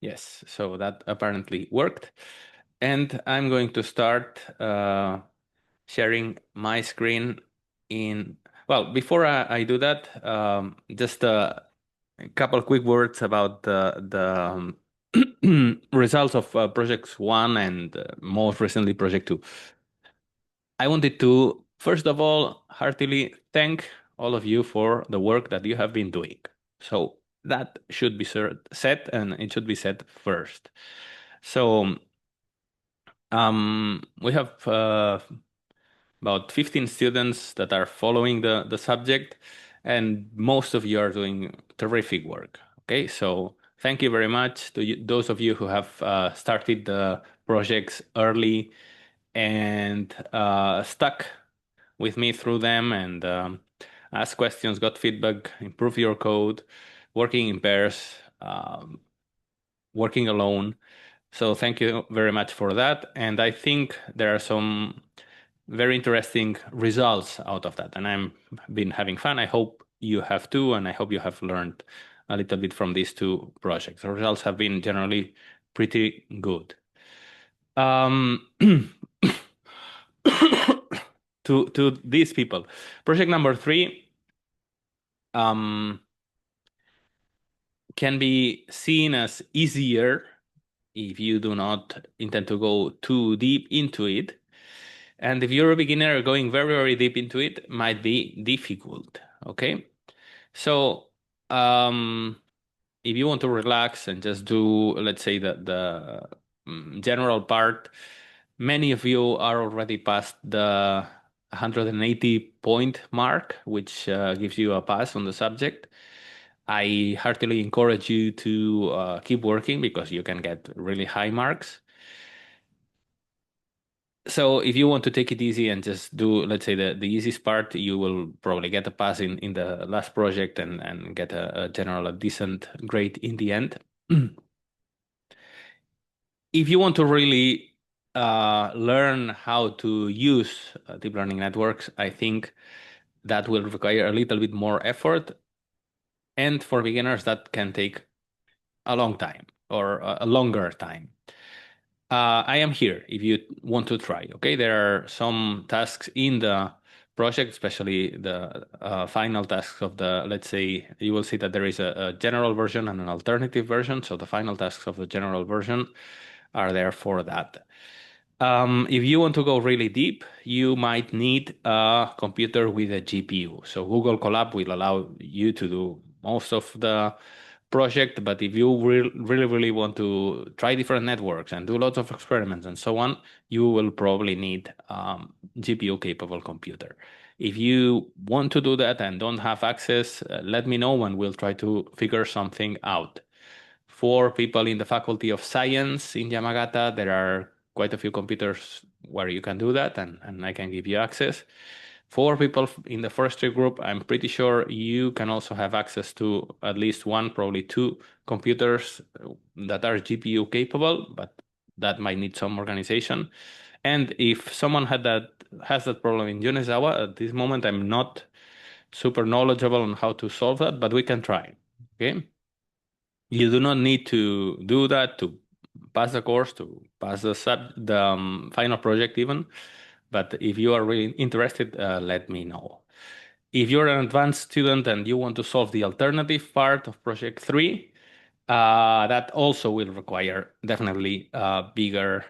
Yes, so that apparently worked. And I'm going to start sharing my screen in, well, before I do that, just a couple quick words about the results of projects one and most recently project two. I wanted to, first of all, heartily thank all of you for the work that you have been doing. So that should be said, and it should be said first. So we have about 15 students that are following the subject, and most of you are doing terrific work. Okay, so thank you very much to those of you who have started the projects early and stuck with me through them and asked questions, got feedback, improved your code, working in pairs, working alone. So thank you very much for that. And I think there are some very interesting results out of that. And I'm been having fun. I hope you have too, and I hope you have learned a little bit from these two projects. The results have been generally pretty good. Um, to these people, project number three can be seen as easier if you do not intend to go too deep into it. And if you're a beginner, going very, very deep into it might be difficult. Okay. So, if you want to relax and just do, let's say, the general part, many of you are already past the 180 point mark, which gives you a pass on the subject. I heartily encourage you to keep working because you can get really high marks. So if you want to take it easy and just do, let's say, the easiest part, you will probably get a pass in the last project and get a general, a decent grade in the end. If you want to really learn how to use deep learning networks, I think that will require a little bit more effort. And for beginners, that can take a long time or a longer time. I am here if you want to try. Okay, there are some tasks in the project, especially the final tasks of the, let's say, you will see that there is a general version and an alternative version. So the final tasks of the general version are there for that. If you want to go really deep, you might need a computer with a GPU. So Google Colab will allow you to do most of the project, but if you really want to try different networks and do lots of experiments and so on, you will probably need GPU capable computer. If you want to do that and don't have access, let me know and we'll try to figure something out. For people in the Faculty of Science in Yamagata, there are quite a few computers where you can do that, and I can give you access. For people in the forestry group, I'm pretty sure you can also have access to at least one, probably two computers that are GPU capable, but that might need some organization. And if someone has that problem in Yonezawa, at this moment I'm not super knowledgeable on how to solve that, but we can try. Okay. You do not need to do that to pass the course, to pass the final project even. But if you are really interested, let me know. If you're an advanced student and you want to solve the alternative part of project three, that also will require definitely a bigger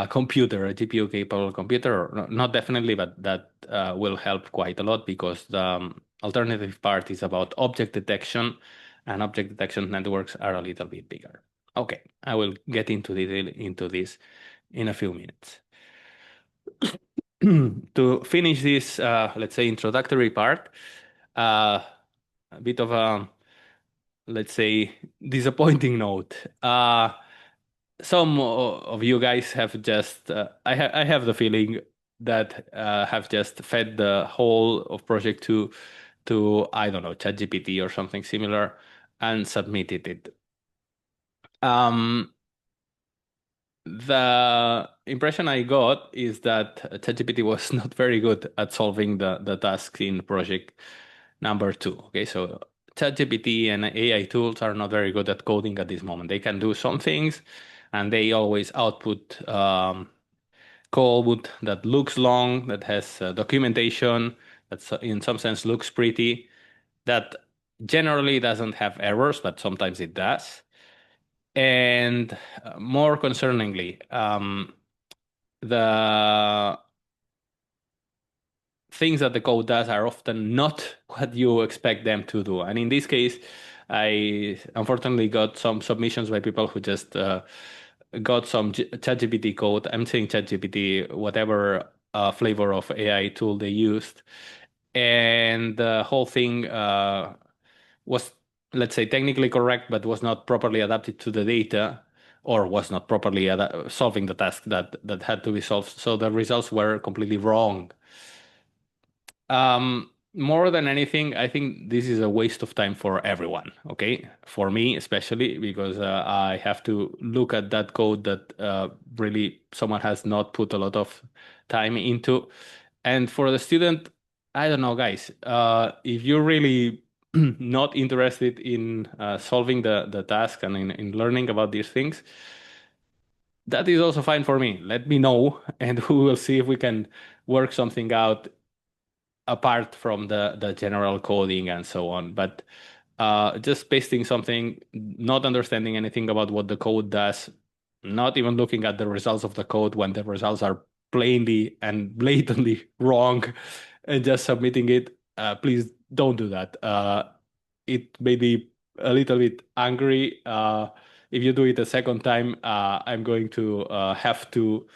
computer, a GPU capable computer, or not definitely, but that will help quite a lot because the alternative part is about object detection, and object detection networks are a little bit bigger. Okay, I will get into this in a few minutes. To finish this, let's say, introductory part, a bit of a, let's say, disappointing note. Some of you guys have just, I have the feeling that have just fed the whole of Project 2 to, I don't know, ChatGPT or something similar and submitted it. The impression I got is that ChatGPT was not very good at solving the task in project number two. Okay, so ChatGPT and AI tools are not very good at coding at this moment. They can do some things, and they always output code that looks long, that has documentation, that in some sense looks pretty, that generally doesn't have errors, but sometimes it does. And more concerningly, the things that the code does are often not what you expect them to do. And in this case, I unfortunately got some submissions by people who just got some ChatGPT code. I'm saying ChatGPT, whatever flavor of AI tool they used. And the whole thing was, let's say, technically correct, but was not properly adapted to the data, or was not properly solving the task that had to be solved. So the results were completely wrong. More than anything, I think this is a waste of time for everyone, okay? For me, especially because I have to look at that code that really someone has not put a lot of time into. And for the student, I don't know, guys, if you're really not interested in solving the task and in learning about these things, that is also fine for me. Let me know, and we will see if we can work something out apart from the general coding and so on. But just pasting something, not understanding anything about what the code does, not even looking at the results of the code when the results are plainly and blatantly wrong, and just submitting it, please don't do that. It made me a little bit angry. If you do it a second time, I'm going to have to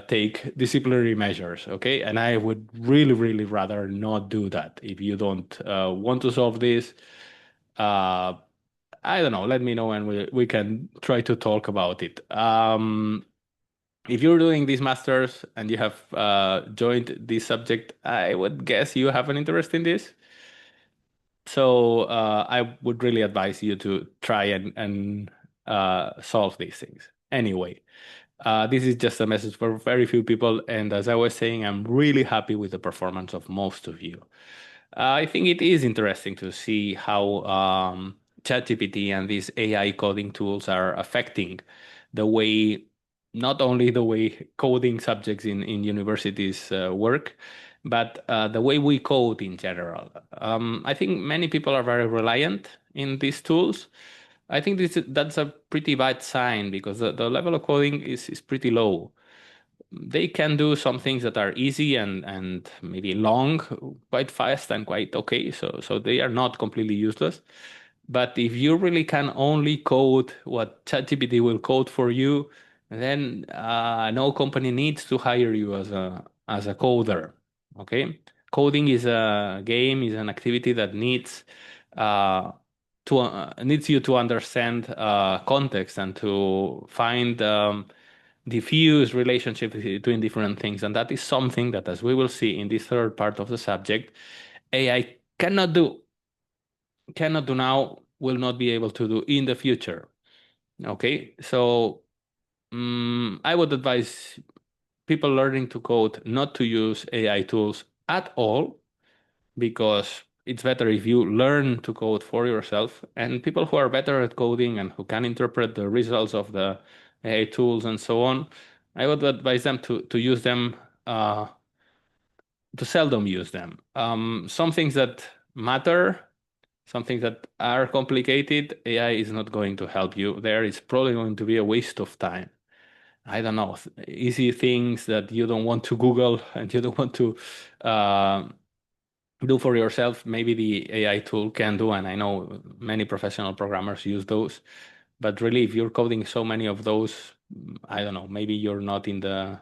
take disciplinary measures, okay? And I would really, really rather not do that. If you don't want to solve this, uh, I don't know, let me know and we can try to talk about it. If you're doing these masters and you have joined this subject, I would guess you have an interest in this. So I would really advise you to try and solve these things. Anyway, this is just a message for very few people. And as I was saying, I'm really happy with the performance of most of you. I think it is interesting to see how ChatGPT and these AI coding tools are affecting the way, not only the way coding subjects in universities work, but the way we code in general. I think many people are very reliant in these tools. I think that's a pretty bad sign because the level of coding is pretty low. They can do some things that are easy and maybe long, quite fast and quite okay. So they are not completely useless. But if you really can only code what ChatGPT will code for you, then no company needs to hire you as a coder. Okay, coding is a game, is an activity that uh, needs you to understand context and to find diffuse relationships between different things, and that is something that, as we will see in this third part of the subject, AI cannot do now, will not be able to do in the future. Okay, so I would advise people learning to code not to use AI tools at all, because it's better if you learn to code for yourself. And people who are better at coding and who can interpret the results of the AI tools and so on, I would advise them to use them, to seldom use them. Some things that matter, some things that are complicated, AI is not going to help you there. It's probably going to be a waste of time. I don't know, easy things that you don't want to Google and you don't want to uh, do for yourself, maybe the AI tool can do, and I know many professional programmers use those. But really, if you're coding so many of those, I don't know, maybe you're not in the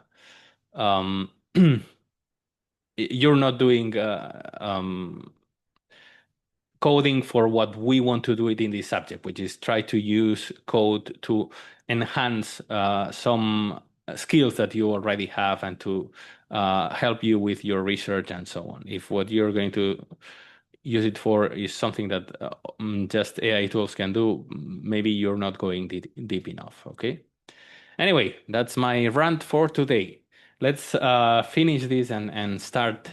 um, you're not doing coding for what we want to do it in this subject, which is try to use code to enhance some skills that you already have and to help you with your research and so on. If what you're going to use it for is something that just AI tools can do, maybe you're not going deep enough, okay? Anyway, that's my rant for today. Let's finish this and start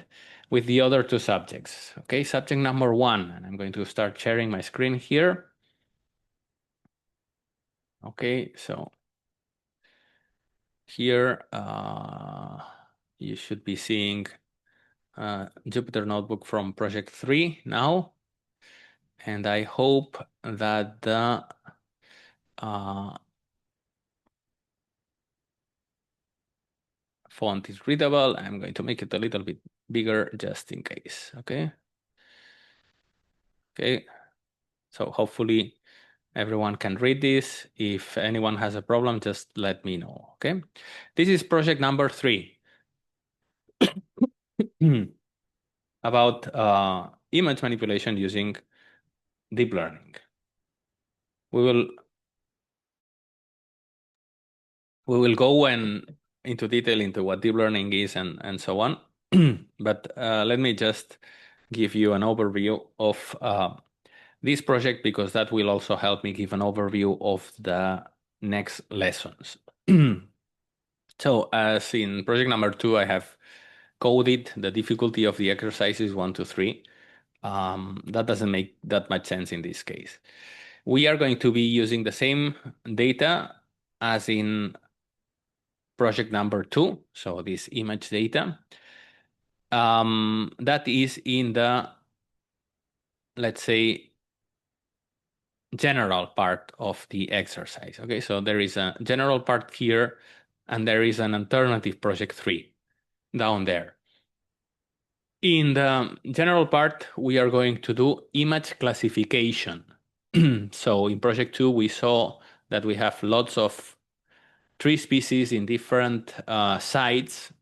with the other two subjects. Okay, subject number 1, and I'm going to start sharing my screen here. Okay, so here you should be seeing Jupyter Notebook from project 3 now, and I hope that the font is readable. I'm going to make it a little bit bigger just in case. Okay. Okay. So hopefully everyone can read this. If anyone has a problem, just let me know. Okay. This is project number 3 about image manipulation using deep learning. We will go into detail into what deep learning is and so on. But let me just give you an overview of this project, because that will also help me give an overview of the next lessons. So as in project number 2, I have coded the difficulty of the exercises 1 to 3. That doesn't make that much sense in this case. We are going to be using the same data as in project number 2, so this image data. That is in the, let's say, general part of the exercise. Okay, so there is a general part here, and there is an alternative project 3 down there. In the general part, we are going to do image classification. So in project 2, we saw that we have lots of tree species in different sites.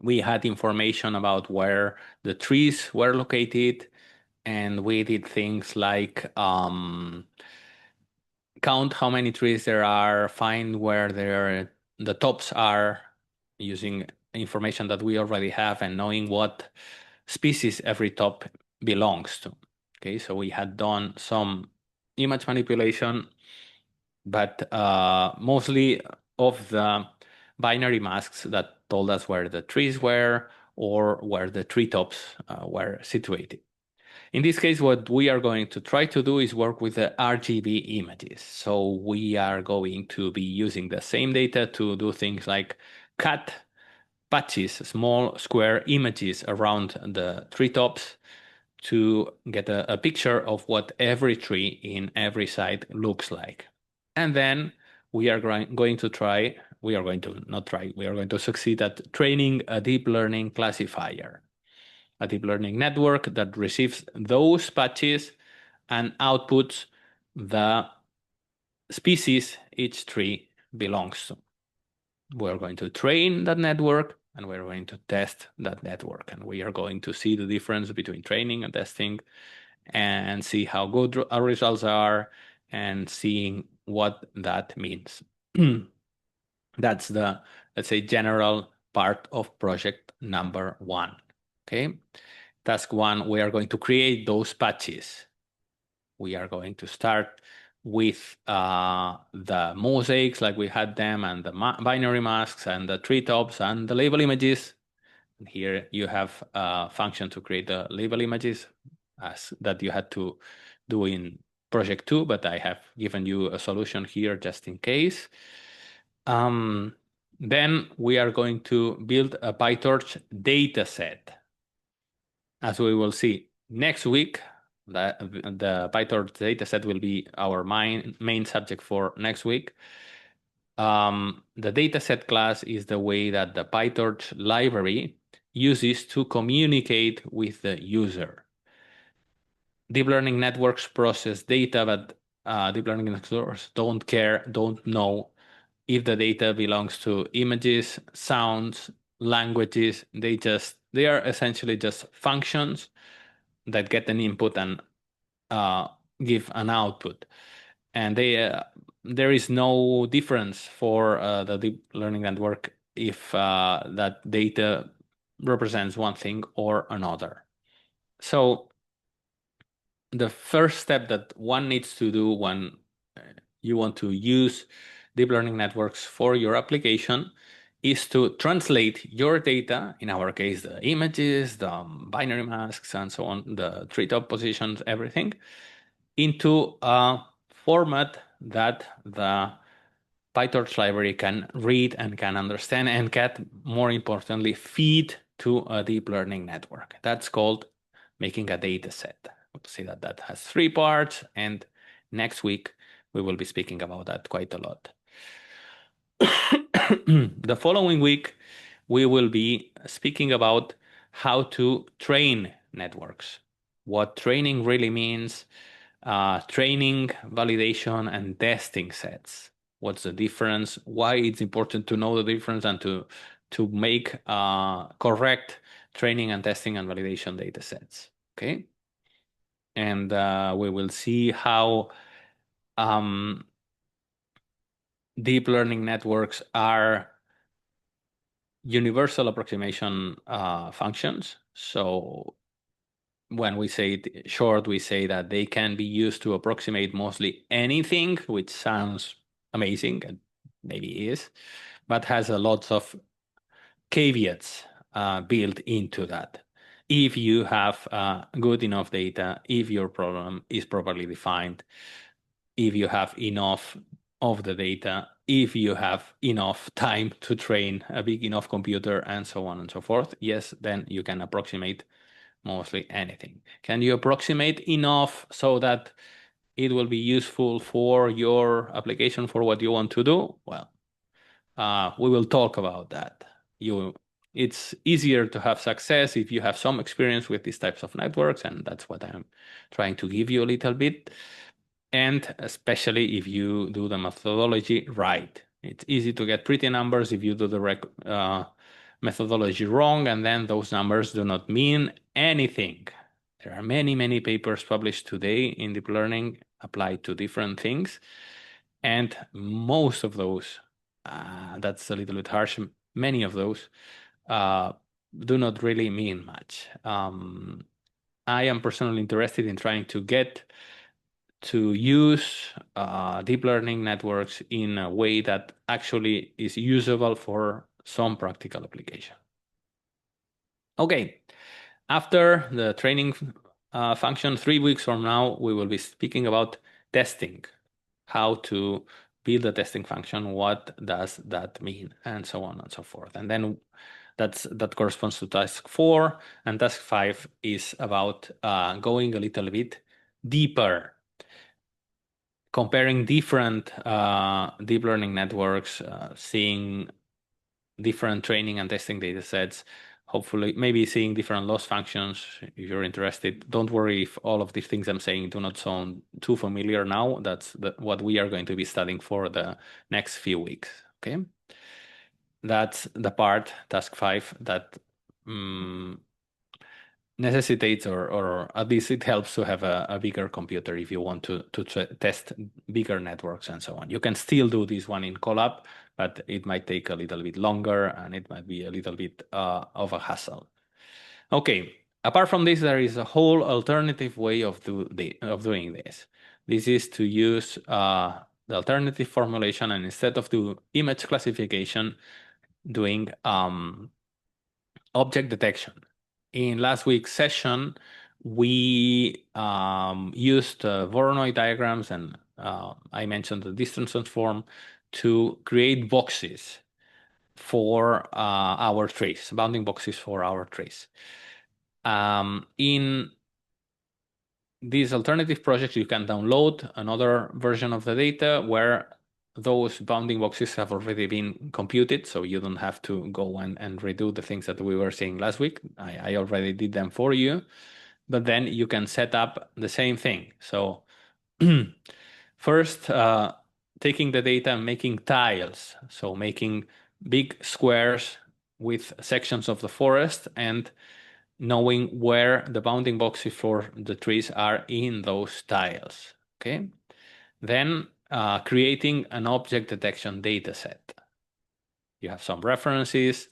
We had information about where the trees were located, and we did things like count how many trees there are, find where the tops are, using information that we already have and knowing what species every top belongs to. Okay, so we had done some image manipulation, but mostly of the binary masks that told us where the trees were or where the treetops were situated. In this case, what we are going to try to do is work with the RGB images. So we are going to be using the same data to do things like cut patches, small square images around the treetops, to get a picture of what every tree in every site looks like. And then we are going to try, we are going to not try, we are going to succeed at training a deep learning classifier, a deep learning network that receives those patches and outputs the species each tree belongs to. We're going to train that network, and we're going to test that network. And we are going to see the difference between training and testing, and see how good our results are, and seeing what that means. That's the, let's say, general part of project number 1. Okay. Task 1, we are going to create those patches. We are going to start with the mosaics like we had them, and the binary masks, and the treetops, and the label images. And here you have a function to create the label images as that you had to do in project 2, but I have given you a solution here just in case. Then we are going to build a PyTorch data set. As we will see next week, the PyTorch dataset will be our main subject for next week. The dataset class is the way that the PyTorch library uses to communicate with the user. Deep learning networks process data, but deep learning networks don't know if the data belongs to images, sounds, languages. They are essentially just functions that get an input and give an output. And there is no difference for the deep learning network if that data represents one thing or another. So the first step that one needs to do when you want to use deep learning networks for your application is to translate your data, in our case, the images, the binary masks, and so on, the treetop positions, everything, into a format that the PyTorch library can read and can understand and can, more importantly, feed to a deep learning network. That's called making a data set. We'll see that that has 3 parts, and next week we will be speaking about that quite a lot. The following week, we will be speaking about how to train networks, what training really means, training, validation, and testing sets. What's the difference? Why it's important to know the difference and to make correct training and testing and validation data sets. Okay, and we will see how deep learning networks are universal approximation functions. So when we say it short, we say that they can be used to approximate mostly anything, which sounds amazing and maybe is, but has a lot of caveats built into that. If you have good enough data, if your problem is properly defined, if you have enough of the data, if you have enough time to train a big enough computer, and so on and so forth, yes, then you can approximate mostly anything. Can you approximate enough so that it will be useful for your application for what you want to do? Well, we will talk about that. It's easier to have success if you have some experience with these types of networks, and that's what I'm trying to give you a little bit. And especially if you do the methodology right. It's easy to get pretty numbers if you do the methodology wrong, and then those numbers do not mean anything. There are many, many papers published today in deep learning applied to different things. And most of those, that's a little bit harsh, many of those do not really mean much. I am personally interested in trying to get to use deep learning networks in a way that actually is usable for some practical application. Okay, after the training function, 3 weeks from now, we will be speaking about testing, how to build a testing function, what does that mean, and so on and so forth. And then that corresponds to task 4, and task 5 is about going a little bit deeper, comparing different deep learning networks, seeing different training and testing data sets, hopefully maybe seeing different loss functions if you're interested. Don't worry if all of these things I'm saying do not sound too familiar now. That's what we are going to be studying for the next few weeks, okay? That's the part, task 5, that necessitates or at least it helps to have a bigger computer if you want to test bigger networks and so on. You can still do this one in Colab, but it might take a little bit longer and it might be a little bit of a hassle. Okay, apart from this, there is a whole alternative way of doing this. This is to use the alternative formulation, and instead of do image classification, doing object detection. In last week's session, we used Voronoi diagrams, and I mentioned the distance transform to create boxes for our trace, bounding boxes for our trace. In these alternative projects, you can download another version of the data where those bounding boxes have already been computed, so you don't have to go and redo the things that we were seeing last week. I already did them for you, but then you can set up the same thing. So first, taking the data and making tiles, so making big squares with sections of the forest and knowing where the bounding boxes for the trees are in those tiles, okay? Then creating an object detection data set. You have some references.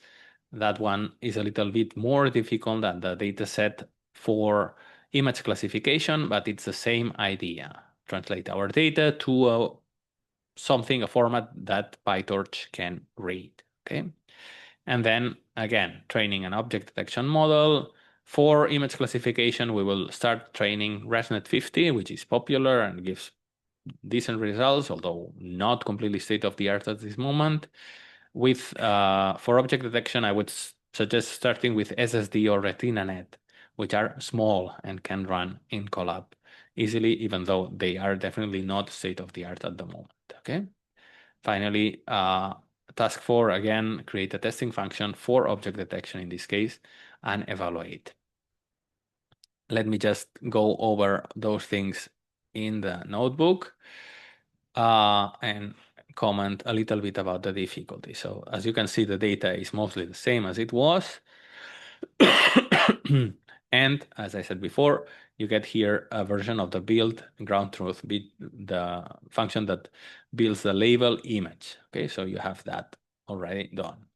That one is a little bit more difficult than the data set for image classification, but it's the same idea. Translate our data to a format that PyTorch can read, okay? And then again, training an object detection model. For image classification, we will start training ResNet-50, which is popular and gives decent results, although not completely state-of-the-art at this moment. For object detection, I would suggest starting with SSD or RetinaNet, which are small and can run in Colab easily, even though they are definitely not state-of-the-art at the moment. Okay. Finally, task 4, again, create a testing function for object detection in this case and evaluate. Let me just go over those things in the notebook and comment a little bit about the difficulty. So as you can see, the data is mostly the same as it was. And as I said before, you get here a version of the build ground truth, the function that builds the label image. Okay, so you have that already done.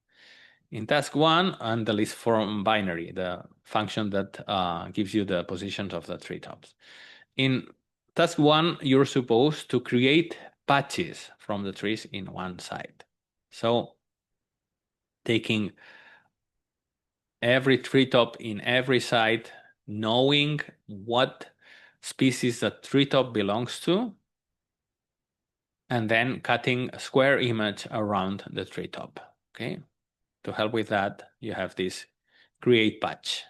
In task 1, and the list from binary, the function that gives you the positions of the treetops. In task 1, you're supposed to create patches from the trees in one side. So taking every treetop in every side, knowing what species the treetop belongs to, and then cutting a square image around the treetop. Okay. To help with that, you have this create patch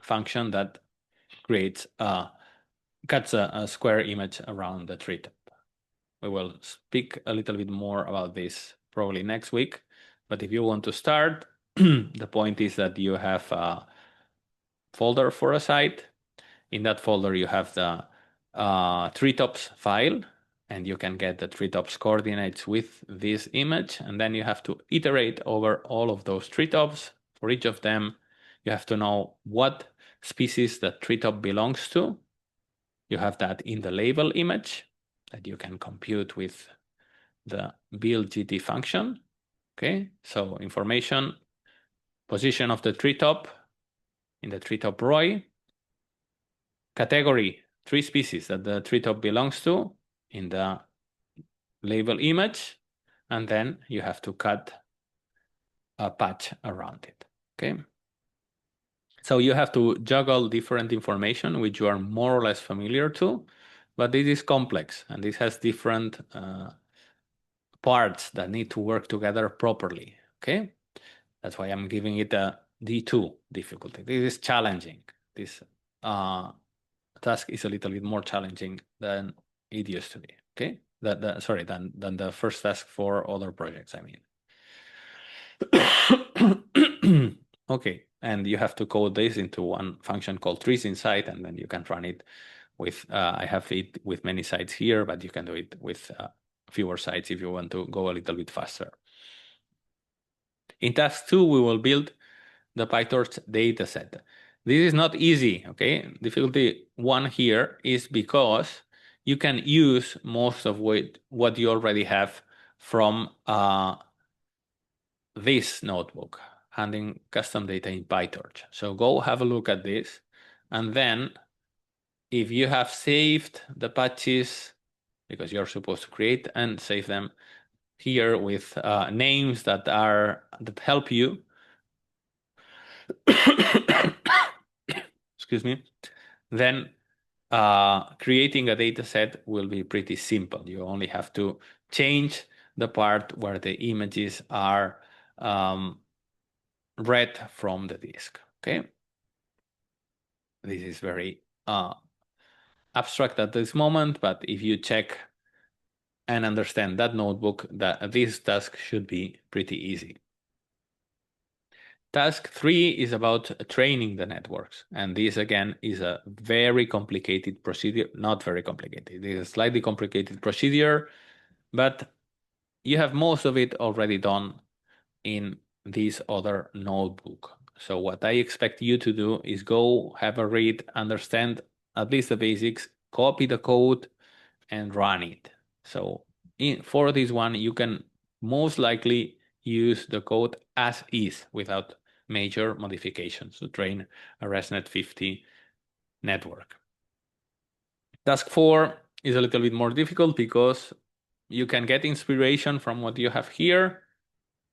function that cuts a square image around the treetop. We will speak a little bit more about this probably next week. But if you want to start, the point is that you have a folder for a site. In that folder, you have the treetops file, and you can get the treetops coordinates with this image. And then you have to iterate over all of those treetops. For each of them, you have to know what species the treetop belongs to. You have that in the label image that you can compute with the build GT function. Okay, so information, position of the treetop in the treetop row, category, tree species that the treetop belongs to in the label image, and then you have to cut a patch around it. Okay. So you have to juggle different information which you are more or less familiar to, but this is complex and this has different parts that need to work together properly. Okay. That's why I'm giving it a D2 difficulty. This is challenging. This task is a little bit more challenging than it used to be. Okay, than the first task for other projects, I mean. Okay, and you have to code this into one function called trees inside, and then you can run it with, I have it with many sites here, but you can do it with fewer sites if you want to go a little bit faster. In task 2, we will build the PyTorch dataset. This is not easy, okay? Difficulty 1 here is because you can use most of what you already have from this notebook, handling custom data in PyTorch. So go have a look at this. And then if you have saved the patches, because you're supposed to create and save them here with names that help you, excuse me, then creating a data set will be pretty simple. You only have to change the part where the images are read from the disk. Okay. This is very abstract at this moment, but if you check and understand that notebook, this task should be pretty easy. Task 3 is about training the networks. And this, again, is a very complicated procedure. Not very complicated. It is a slightly complicated procedure, but you have most of it already done in this other notebook. So what I expect you to do is go have a read, understand at least the basics, copy the code, and run it. So for this one, you can most likely use the code as is without major modifications to train a ResNet-50 network. Task 4 is a little bit more difficult because you can get inspiration from what you have here,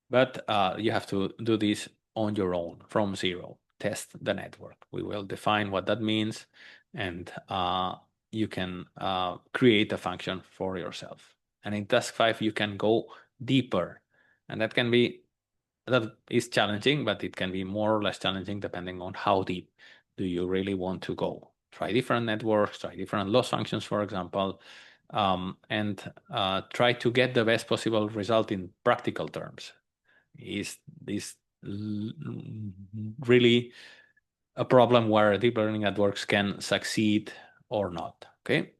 But you have to do this on your own from zero. Test the network. We will define what that means, and you can create a function for yourself. And in task 5, you can go deeper, and that is challenging, but it can be more or less challenging depending on how deep do you really want to go. Try different networks, try different loss functions, for example, and try to get the best possible result in practical terms. Is this really a problem where deep learning networks can succeed or not? Okay.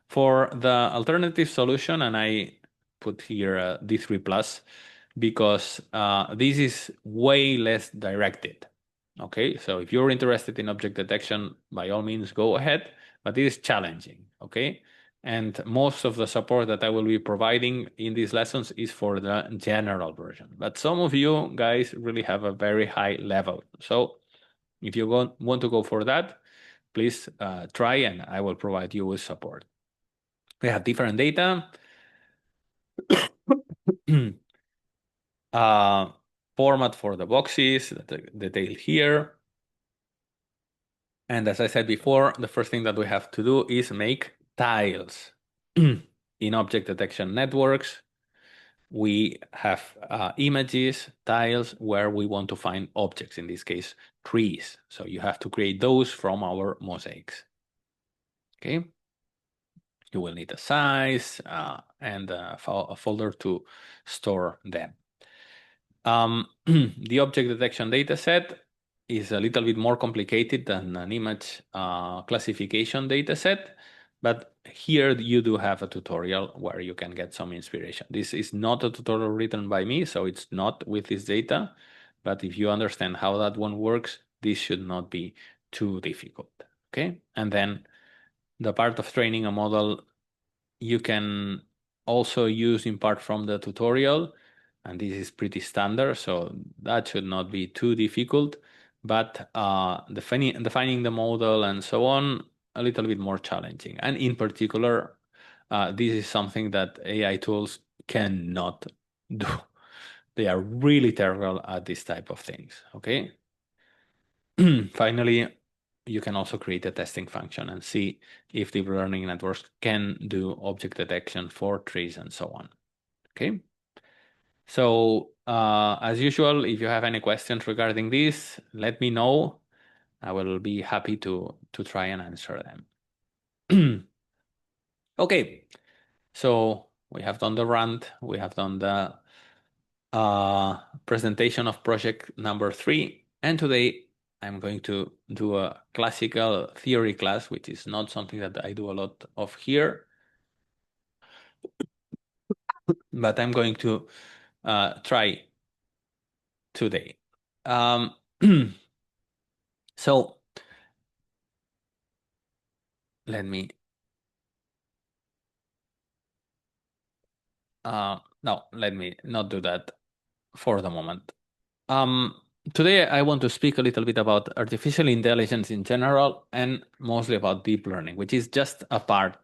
For the alternative solution, and I put here D3 plus, because this is way less directed. Okay, so if you're interested in object detection, by all means, go ahead, but it is challenging. Okay, and most of the support that I will be providing in these lessons is for the general version. But some of you guys really have a very high level. So if you want to go for that, please try, and I will provide you with support. We have different data. Format for the boxes, the detail here. And as I said before, the first thing that we have to do is make tiles. In object detection networks, we have images, tiles, where we want to find objects, in this case, trees. So you have to create those from our mosaics. Okay. You will need a size and a folder to store them. The object detection dataset is a little bit more complicated than an image classification dataset, but here you do have a tutorial where you can get some inspiration. This is not a tutorial written by me, so it's not with this data, but if you understand how that one works, this should not be too difficult, okay? And then the part of training a model you can also use in part from the tutorial, and this is pretty standard, so that should not be too difficult. But defining the model and so on, a little bit more challenging. And in particular, this is something that AI tools cannot do. They are really terrible at this type of things, okay? Finally, you can also create a testing function and see if deep learning networks can do object detection for trees and so on. Okay. So as usual, if you have any questions regarding this, let me know. I will be happy to try and answer them. Okay. So we have done the rant. We have done the presentation of project number 3. And today I'm going to do a classical theory class, which is not something that I do a lot of here, but I'm going to try today. So let me, no, let me not do that for the moment. Today I want to speak a little bit about artificial intelligence in general and mostly about deep learning, which is just a part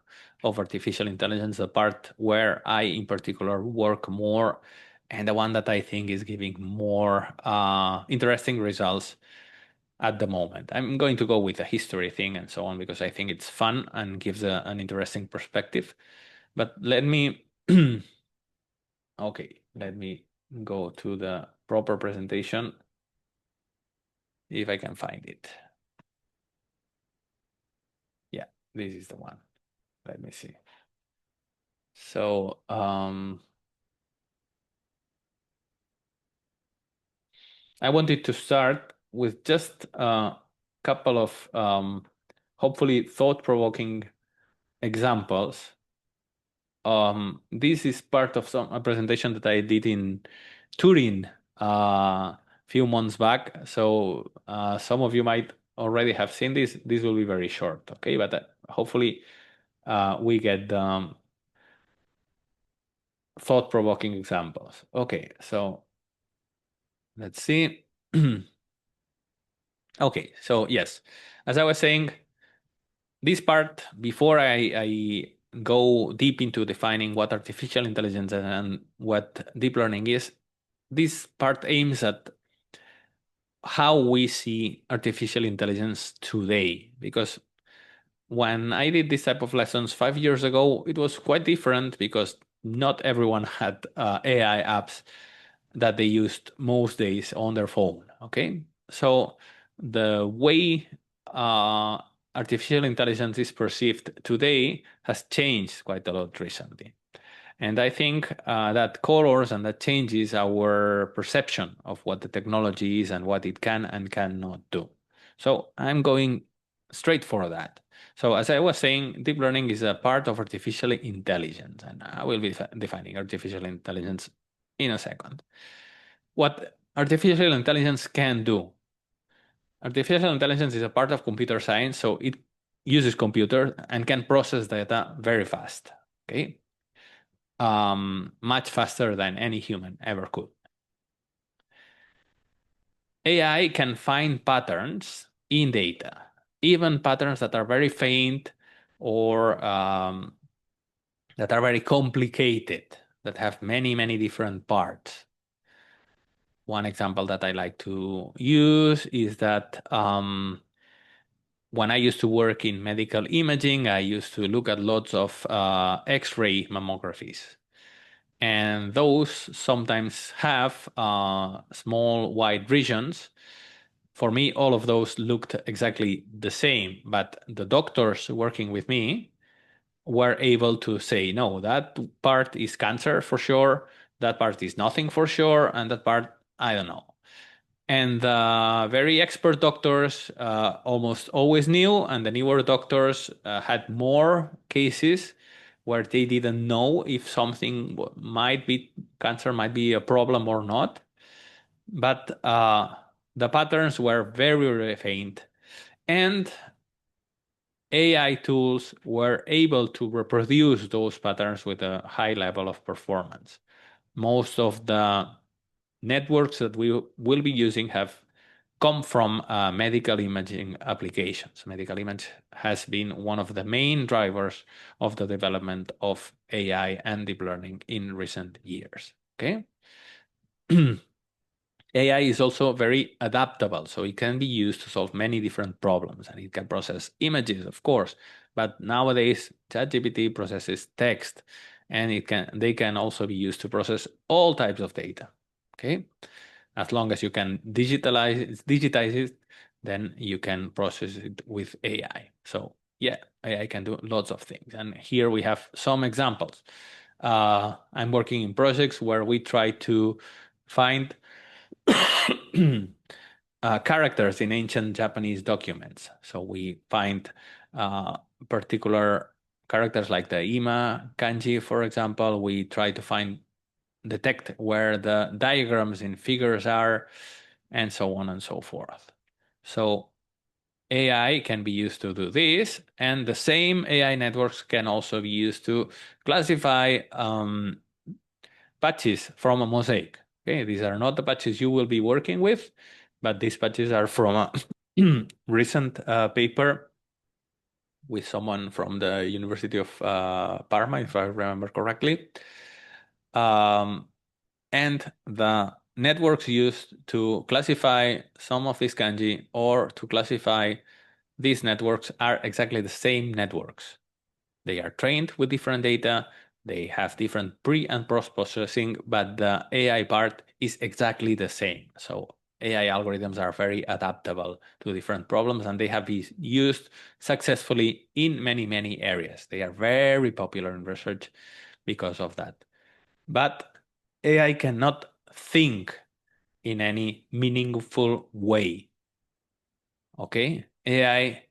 of artificial intelligence, a part where I in particular work more and the one that I think is giving more interesting results at the moment. I'm going to go with a history thing and so on because I think it's fun and gives an interesting perspective. But let me, okay, let me go to the proper presentation if I can find it. Yeah, this is the one. Let me see. So I wanted to start with just a couple of hopefully thought-provoking examples. This is part of a presentation that I did in Turin a few months back. So some of you might already have seen this. This will be very short, okay? But hopefully we get thought-provoking examples. Okay, so let's see. Okay, so yes, as I was saying, this part, before I go deep into defining what artificial intelligence and what deep learning is, this part aims at how we see artificial intelligence today, because when I did this type of lessons 5 years ago, it was quite different because not everyone had AI apps that they used most days on their phone. Okay, so the way uh, artificial intelligence is perceived today has changed quite a lot recently. And I think that colors and that changes our perception of what the technology is and what it can and cannot do. So I'm going straight for that. So as I was saying, deep learning is a part of artificial intelligence, and I will be defining artificial intelligence in a second. What artificial intelligence can do. Artificial intelligence is a part of computer science, so it uses computers and can process data very fast. Okay, much faster than any human ever could. AI can find patterns in data, even patterns that are very faint or that are very complicated, that have many, many different parts. One example that I like to use is that when I used to work in medical imaging, I used to look at lots of X-ray mammographies. And those sometimes have small white regions. For me, all of those looked exactly the same, but the doctors working with me were able to say, no, that part is cancer for sure, that part is nothing for sure, and that part, I don't know. And the very expert doctors almost always knew, and the newer doctors had more cases where they didn't know if something might be cancer, might be a problem or not. But the patterns were very, very faint. And AI tools were able to reproduce those patterns with a high level of performance. Most of the networks that we will be using have come from medical imaging applications. Medical image has been one of the main drivers of the development of AI and deep learning in recent years. Okay. AI is also very adaptable, so it can be used to solve many different problems, and it can process images, of course. But nowadays, ChatGPT processes text, and they can also be used to process all types of data. Okay, as long as you can digitize it, then you can process it with AI. So yeah, AI can do lots of things, and here we have some examples. I'm working in projects where we try to find characters in ancient Japanese documents. So we find particular characters like the ima kanji, for example. We try to detect where the diagrams in figures are, and so on and so forth. So AI can be used to do this, and the same AI networks can also be used to classify patches from a mosaic. Okay, these are not the patches you will be working with, but these patches are from a recent paper with someone from the University of Parma, if I remember correctly. And the networks used to classify some of these kanji or to classify these networks are exactly the same networks. They are trained with different data. They have different pre and post processing, but the AI part is exactly the same. So AI algorithms are very adaptable to different problems, and they have been used successfully in many, many areas. They are very popular in research because of that. But AI cannot think in any meaningful way. Okay? AI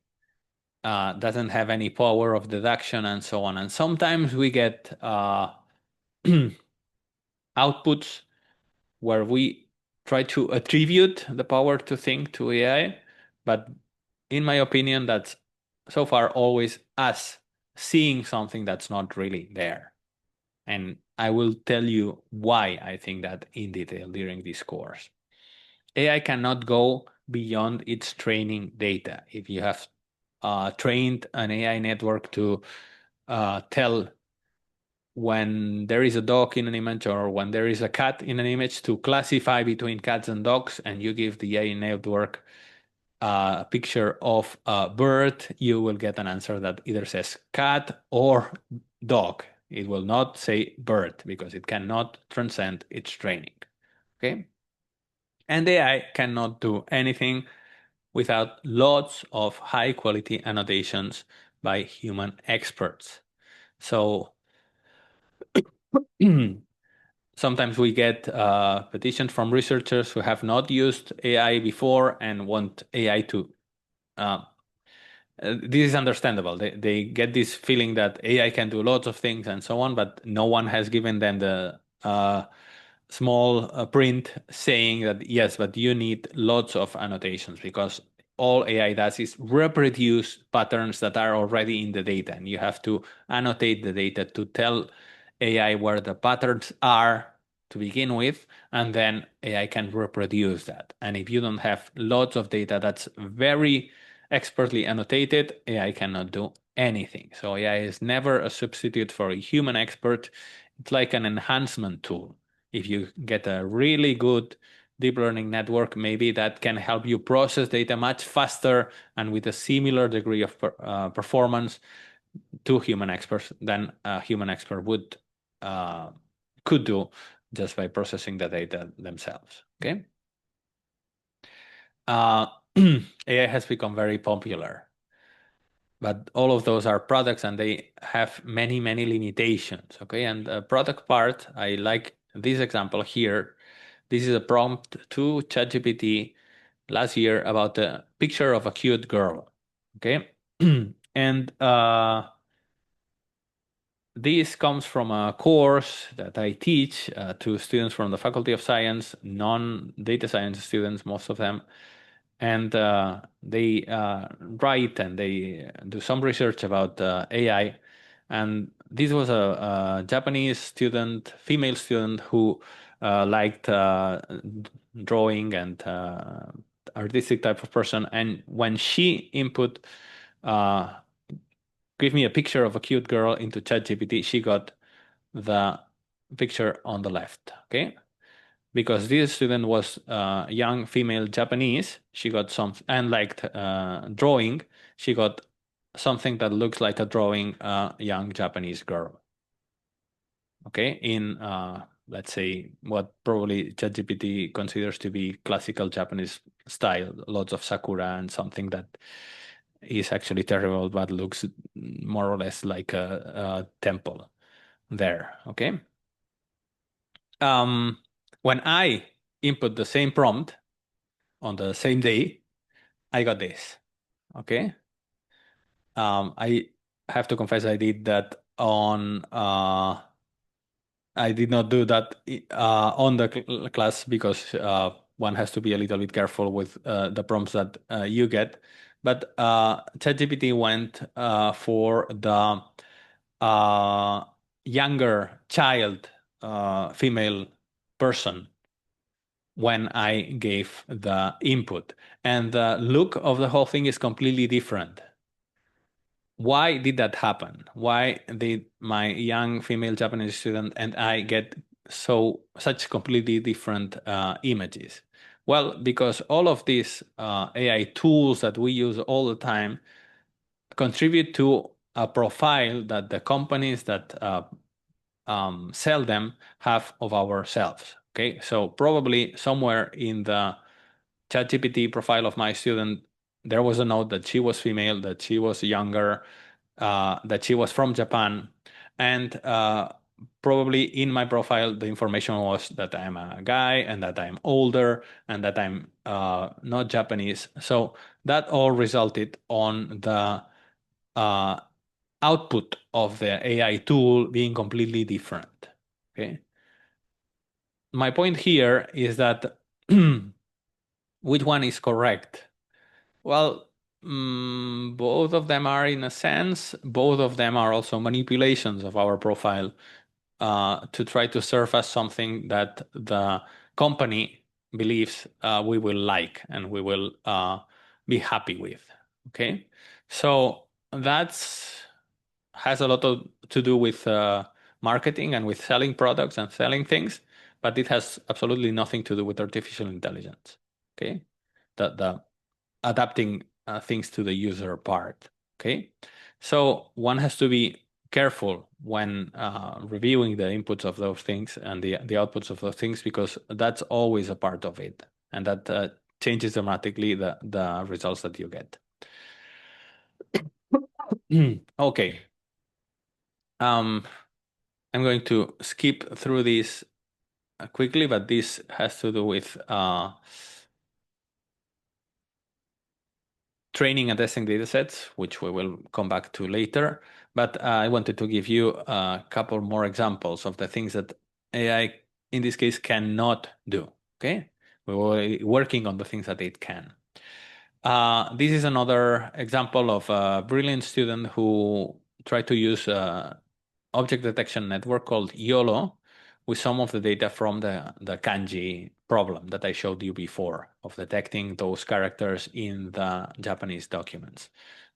doesn't have any power of deduction and so on. And sometimes we get outputs where we try to attribute the power to think to AI, but in my opinion, that's so far always us seeing something that's not really there. And I will tell you why I think that in detail during this course. AI cannot go beyond its training data. If you have trained an AI network to tell when there is a dog in an image or when there is a cat in an image to classify between cats and dogs, and you give the AI network a picture of a bird, you will get an answer that either says cat or dog. It will not say bird because it cannot transcend its training. Okay? And the AI cannot do anything without lots of high quality annotations by human experts. So sometimes we get petitions from researchers who have not used AI before and want AI to. This is understandable. They get this feeling that AI can do lots of things and so on, but no one has given them the small print saying that yes, but you need lots of annotations because all AI does is reproduce patterns that are already in the data, and you have to annotate the data to tell AI where the patterns are to begin with, and then AI can reproduce that. And if you don't have lots of data that's very expertly annotated, AI cannot do anything. So AI is never a substitute for a human expert. It's like an enhancement tool. If you get a really good deep learning network, maybe that can help you process data much faster and with a similar degree of performance to human experts than a human expert would could do just by processing the data themselves. Okay. AI has become very popular, but all of those are products and they have many, many limitations. Okay. And the product part, I like this example here. This is a prompt to ChatGPT last year about a picture of a cute girl. Okay. And this comes from a course that I teach to students from the Faculty of Science, non-data science students, most of them. And they write and they do some research about AI. And this was a Japanese student, female student, who liked drawing and artistic type of person. And when she input uh, give me a picture of a cute girl into ChatGPT, she got the picture on the left, okay? Because this student was young female Japanese, she got some, and liked drawing, she got something that looks like a drawing young Japanese girl, okay? In, let's say, what probably ChatGPT considers to be classical Japanese style, lots of sakura and something that is actually terrible, but looks more or less like a temple there. Okay. When I input the same prompt on the same day, I got this. Okay. I have to confess I did that on I did not do that on the class because one has to be a little bit careful with the prompts that you get. But ChatGPT went for the younger child female person when I gave the input. And the look of the whole thing is completely different. Why did that happen? Why did my young female Japanese student and I get such completely different images? Well, because all of these AI tools that we use all the time contribute to a profile that the companies that sell them have of ourselves. Okay, so probably somewhere in the ChatGPT profile of my student, there was a note that she was female, that she was younger, that she was from Japan, and probably in my profile, the information was that I'm a guy and that I'm older and that I'm not Japanese. So that all resulted on the uh, output of the AI tool being completely different. Okay. My point here is that which one is correct? Well, both of them are in a sense, both of them are also manipulations of our profile to try to serve as something that the company believes we will like and we will be happy with. Okay, so that's has a lot to do with marketing and with selling products and selling things, but it has absolutely nothing to do with artificial intelligence. Okay, the adapting things to the user part. Okay, so one has to be careful when reviewing the inputs of those things and the outputs of those things, because that's always a part of it, and that changes dramatically the results that you get. Okay. I'm going to skip through this quickly, but this has to do with training and testing data sets, which we will come back to later. But I wanted to give you a couple more examples of the things that AI, in this case, cannot do. Okay, we were working on the things that it can. This is another example of a brilliant student who tried to use object detection network called YOLO with some of the data from the kanji problem that I showed you before of detecting those characters in the Japanese documents,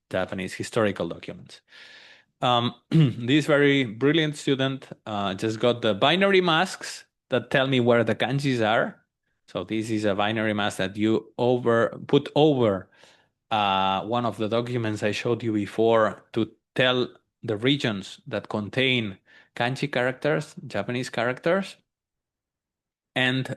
Japanese historical documents. This very brilliant student just got the binary masks that tell me where the kanjis are. So this is a binary mask that you put over one of the documents I showed you before to tell the regions that contain kanji characters, Japanese characters. And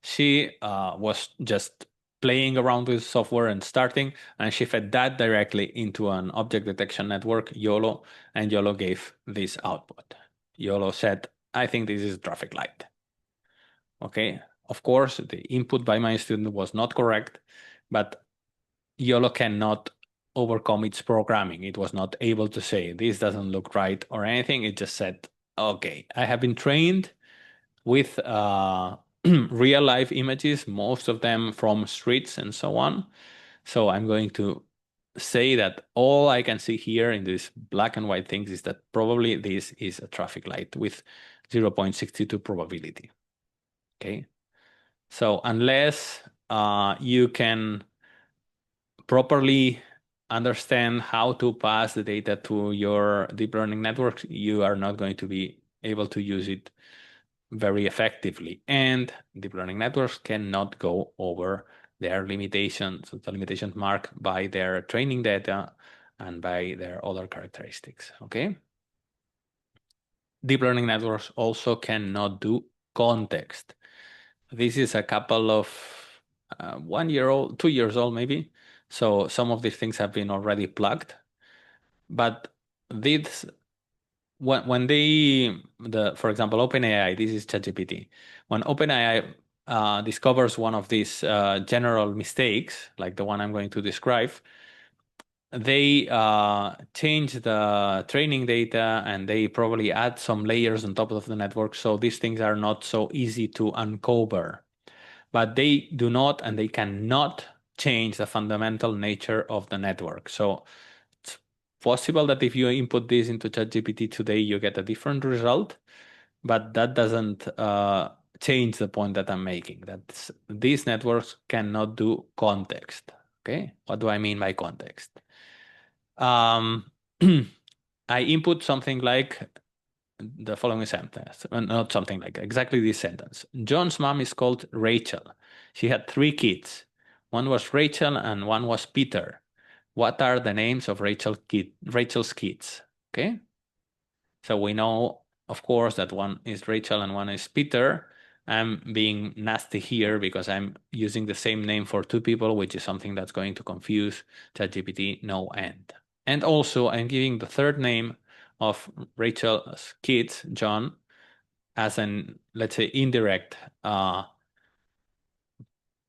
she was just playing around with software and starting, and she fed that directly into an object detection network, YOLO, and YOLO gave this output. YOLO said, I think this is a traffic light. Okay, of course, the input by my student was not correct, but YOLO cannot overcome its programming. It was not able to say, this doesn't look right or anything. It just said, okay, I have been trained with real life images, most of them from streets and so on. So I'm going to say that all I can see here in these black and white things is that probably this is a traffic light with 0.62 probability. Okay. So unless you can properly understand how to pass the data to your deep learning networks, you are not going to be able to use it very effectively. And deep learning networks cannot go over their limitations, the limitations marked by their training data and by their other characteristics. Okay. Deep learning networks also cannot do context. This is a couple of 1 year old, 2 years old, maybe. So some of these things have been already plugged, but this when for example, OpenAI, this is ChatGPT. When OpenAI discovers one of these general mistakes, like the one I'm going to describe, they change the training data and they probably add some layers on top of the network. So these things are not so easy to uncover. But they do not and they cannot change the fundamental nature of the network. So it's possible that if you input this into ChatGPT today, you get a different result, but that doesn't change the point that I'm making, that these networks cannot do context. Okay, what do I mean by context? I input something like the following sentence, not something like exactly this sentence. John's mom is called Rachel. She had 3 kids. One was Rachel and one was Peter. What are the names of Rachel's kids? Okay. So we know, of course, that one is Rachel and one is Peter. I'm being nasty here because I'm using the same name for 2 people, which is something that's going to confuse ChatGPT no end. And also, I'm giving the third name of Rachel's kids, John, as an, let's say, indirect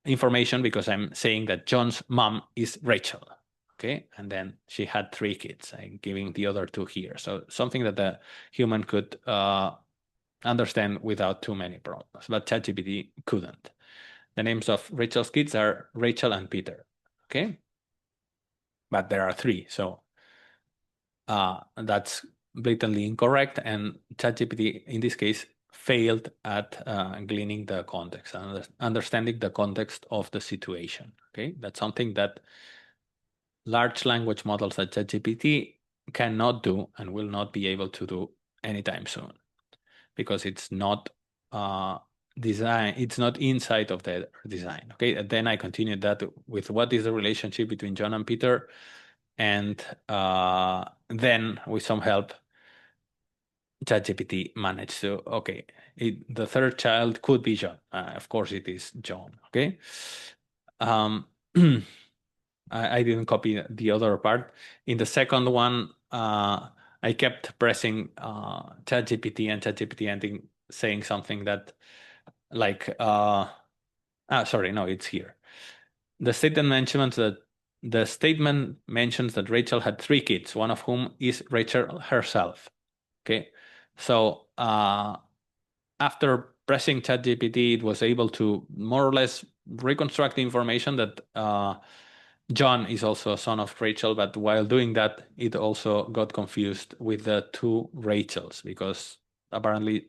information, because I'm saying that John's mom is Rachel. Okay, and then she had 3 kids. I'm giving the other 2 here. So something that the human could understand without too many problems, but ChatGPT couldn't. The names of Rachel's kids are Rachel and Peter. Okay, but there are 3, so that's blatantly incorrect, and ChatGPT in this case failed at gleaning the context and understanding the context of the situation. Okay, that's something that large language models like ChatGPT cannot do and will not be able to do anytime soon, because it's not design, it's not inside of the design. Okay, and then I continued that with what is the relationship between John and Peter, and then with some help, ChatGPT managed to, okay, the third child could be John. Of course, it is John. Okay. Um, I didn't copy the other part. In the second one, I kept pressing ChatGPT, and ChatGPT ending saying something that like, sorry, no, it's here. The statement mentions that Rachel had 3 kids, one of whom is Rachel herself. Okay, so after pressing ChatGPT, it was able to more or less reconstruct the information that John is also a son of Rachel, but while doing that, it also got confused with the 2 Rachels, because apparently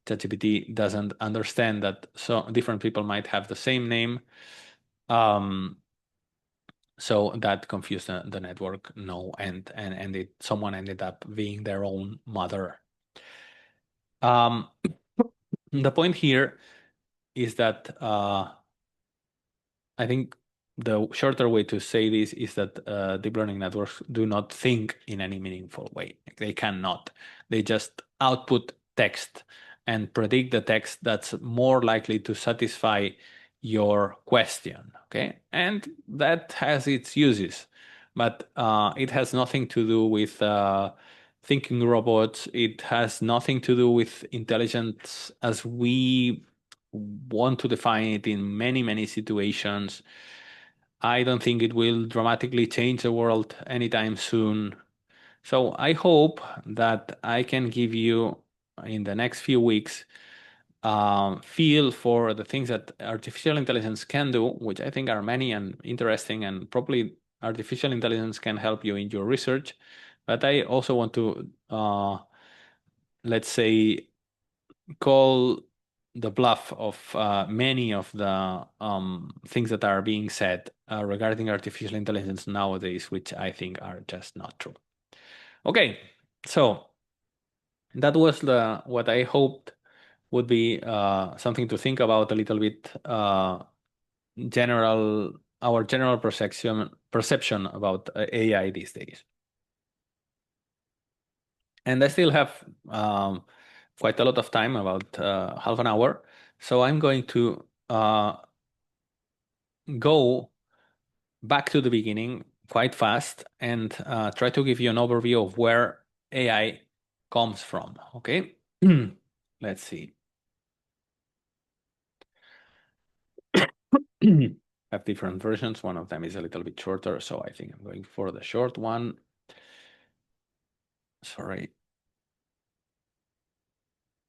ChatGPT doesn't understand that so different people might have the same name. So that confused the network. No, and someone ended up being their own mother. The point here is that I think the shorter way to say this is that deep learning networks do not think in any meaningful way. They cannot. They just output text and predict the text that's more likely to satisfy your question. Okay, and that has its uses, but it has nothing to do with thinking robots. It has nothing to do with intelligence as we want to define it in many, many situations. I don't think it will dramatically change the world anytime soon. So I hope that I can give you in the next few weeks feel for the things that artificial intelligence can do, which I think are many and interesting, and probably artificial intelligence can help you in your research. But I also want to, let's say, call the bluff of many of the things that are being said regarding artificial intelligence nowadays, which I think are just not true. Okay, so that was what I hoped would be something to think about a little bit. Our general perception about AI these days. And I still have quite a lot of time, about half an hour. So I'm going to go back to the beginning quite fast and try to give you an overview of where AI comes from. Okay, let's see. Have different versions. One of them is a little bit shorter, so I think I'm going for the short one. Sorry.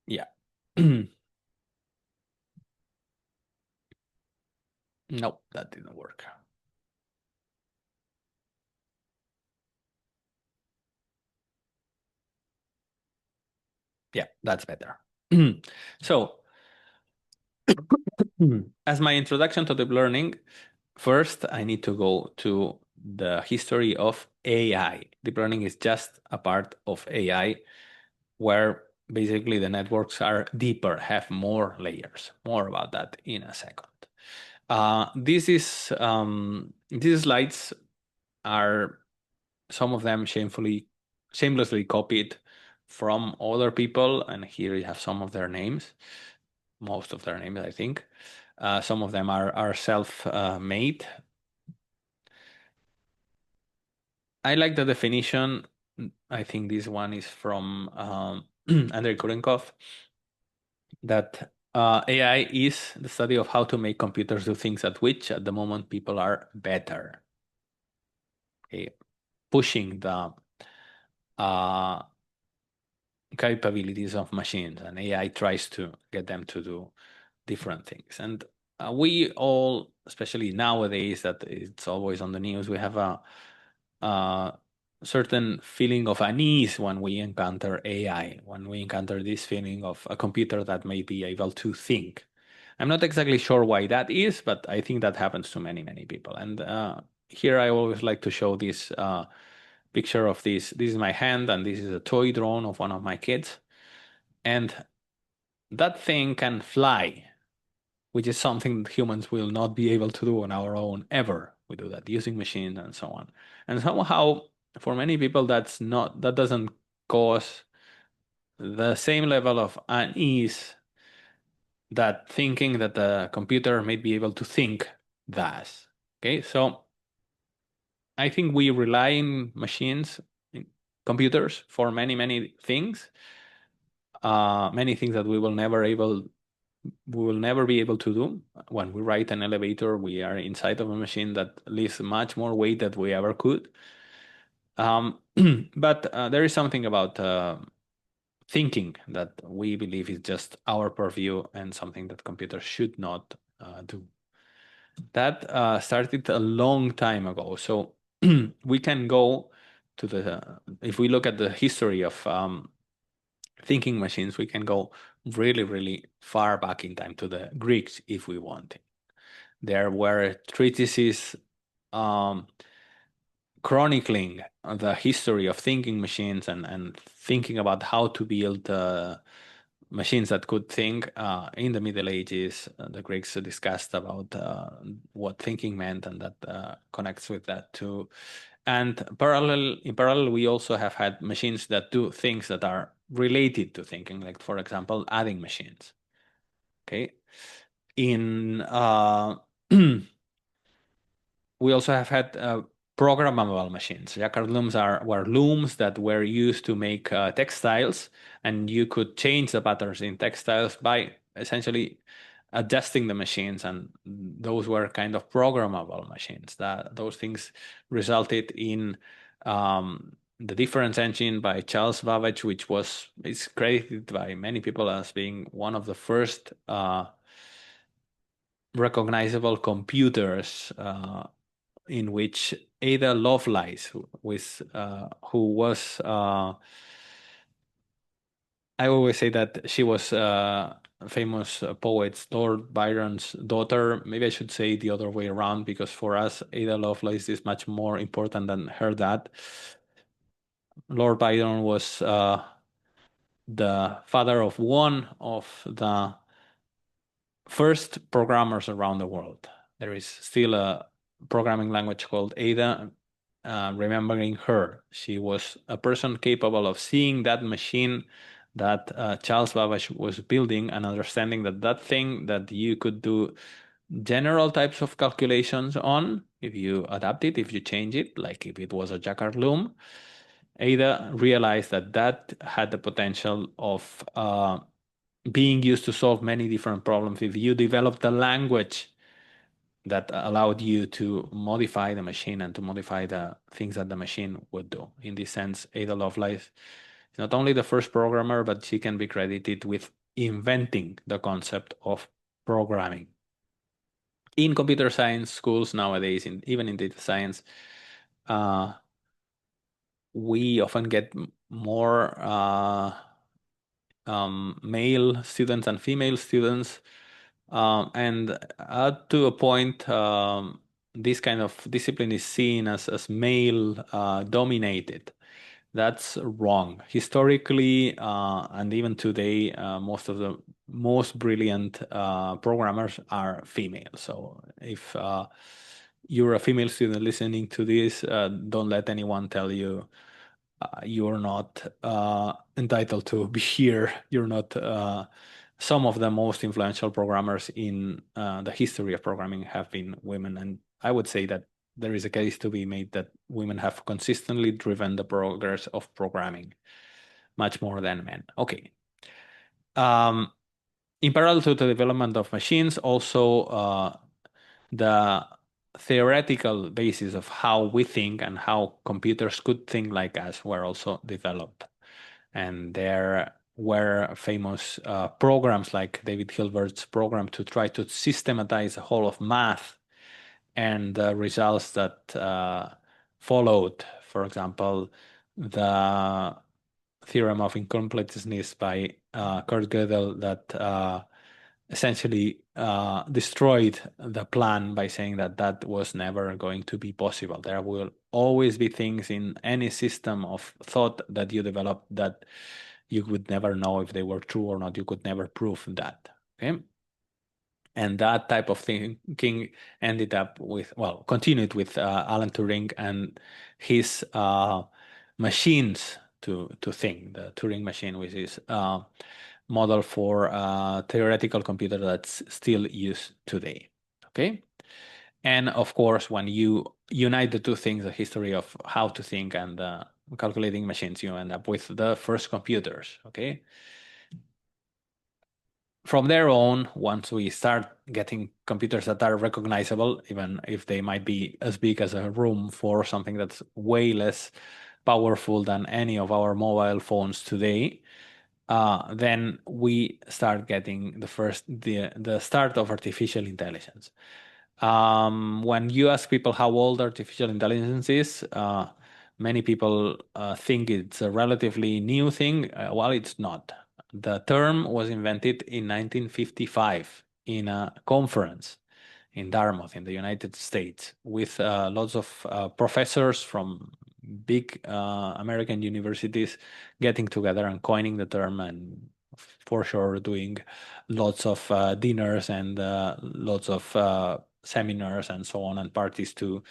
Yeah. Nope, that didn't work. Yeah, that's better. So, as my introduction to deep learning, first I need to go to the history of AI. Deep learning is just a part of AI where basically the networks are deeper, have more layers. More about that in a second. These slides are some of them shamelessly copied from other people, and here you have some of their names, most of their names, I think. Some of them are self-made. I like the definition. I think this one is from Andrei Kurenkov, that AI is the study of how to make computers do things at which, at the moment, people are better. Okay. Pushing the capabilities of machines, and AI tries to get them to do different things. And we all, especially nowadays that it's always on the news, we have a certain feeling of unease when we encounter AI, when we encounter this feeling of a computer that may be able to think. I'm not exactly sure why that is, but I think that happens to many, many people. And here I always like to show this picture of this. This is my hand, and this is a toy drone of one of my kids. And that thing can fly, which is something that humans will not be able to do on our own ever. We do that using machines and so on. And somehow, for many people, that doesn't cause the same level of unease that thinking that the computer may be able to think does. Okay, so I think we rely in machines, in computers, for many things. Many things that we will never be able to do. When we ride an elevator, we are inside of a machine that lifts much more weight than we ever could. But there is something about thinking that we believe is just our purview and something that computers should not do. That started a long time ago. So we can go to if we look at the history of thinking machines, we can go really far back in time to the Greeks if we want. There were treatises chronicling the history of thinking machines and thinking about how to build machines that could think. In the Middle Ages, the Greeks discussed about what thinking meant, and that connects with that too. And in parallel, we also have had machines that do things that are related to thinking, like, for example, adding machines. Okay. In we also have had programmable machines. Jacquard looms were looms that were used to make textiles, and you could change the patterns in textiles by essentially adjusting the machines, and those were kind of programmable machines. Those things resulted in the difference engine by Charles Babbage, which is credited by many people as being one of the first recognizable computers, in which Ada Lovelace, who was I always say that she was famous poet Lord Byron's daughter. Maybe I should say the other way around, because for us, Ada Lovelace is much more important than her dad. Lord Byron was the father of one of the first programmers around the world. There is still a programming language called Ada. Remembering her, she was a person capable of seeing that machine that Charles Babbage was building, and understanding that thing that you could do general types of calculations on, if you adapt it, if you change it, like if it was a Jacquard loom, Ada realized that had the potential of being used to solve many different problems if you develop the language that allowed you to modify the machine and to modify the things that the machine would do. In this sense, Ada Lovelace is not only the first programmer, but she can be credited with inventing the concept of programming. In computer science schools nowadays, even in data science, we often get more male students and female students. And to a point, this kind of discipline is seen as male dominated. That's wrong. Historically, and even today, most of the most brilliant programmers are female. So if you're a female student listening to this, don't let anyone tell you you're not entitled to be here. You're not. Some of the most influential programmers in the history of programming have been women, and I would say that there is a case to be made that women have consistently driven the progress of programming much more than men. Okay. In parallel to the development of machines, also the theoretical basis of how we think and how computers could think like us were also developed. And there were famous programs like David Hilbert's program to try to systematize the whole of math, and the results that followed. For example, the theorem of incompleteness by Kurt Gödel that essentially destroyed the plan by saying that that was never going to be possible. There will always be things in any system of thought that you develop that you would never know if they were true or not. You could never prove that. Okay. And that type of thinking ended up with, well, continued with Alan Turing and his machines to think, the Turing machine, which is model for theoretical computer that's still used today. Okay. And of course, when you unite the two things, the history of how to think and calculating machines, you end up with the first computers. Okay. From there on, once we start getting computers that are recognizable, even if they might be as big as a room, for something that's way less powerful than any of our mobile phones today, then we start getting the start of artificial intelligence. When you ask people how old artificial intelligence is, many people think it's a relatively new thing. Well, it's not. The term was invented in 1955 in a conference in Dartmouth in the United States with lots of professors from big American universities getting together and coining the term, and for sure doing lots of dinners and lots of seminars and so on, and parties too,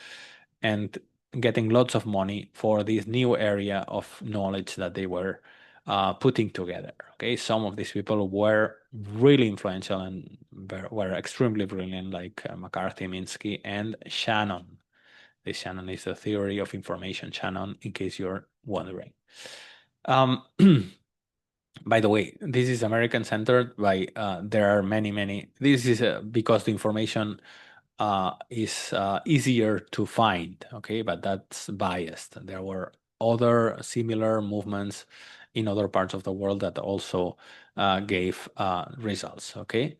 and getting lots of money for this new area of knowledge that they were putting together. Okay, some of these people were really influential and were extremely brilliant, like McCarthy, Minsky, and Shannon. This Shannon is the theory of information Shannon, in case you're wondering. By the way, this is American centered. There are many. This is because the information is easier to find. Okay, but that's biased. There were other similar movements in other parts of the world that also gave results. Okay,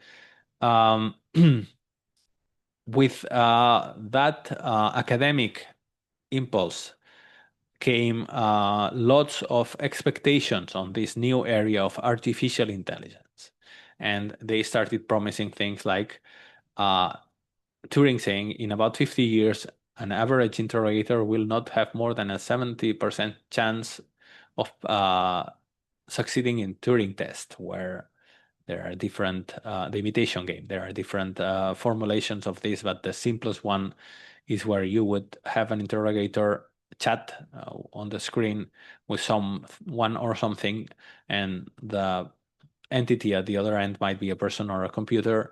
um, with that academic impulse came lots of expectations on this new area of artificial intelligence. And they started promising things like Turing saying in about 50 years, an average interrogator will not have more than a 70% chance of succeeding in Turing test, where there are different, the imitation game, there are different formulations of this, but the simplest one is where you would have an interrogator chat on the screen with someone or something, and the entity at the other end might be a person or a computer.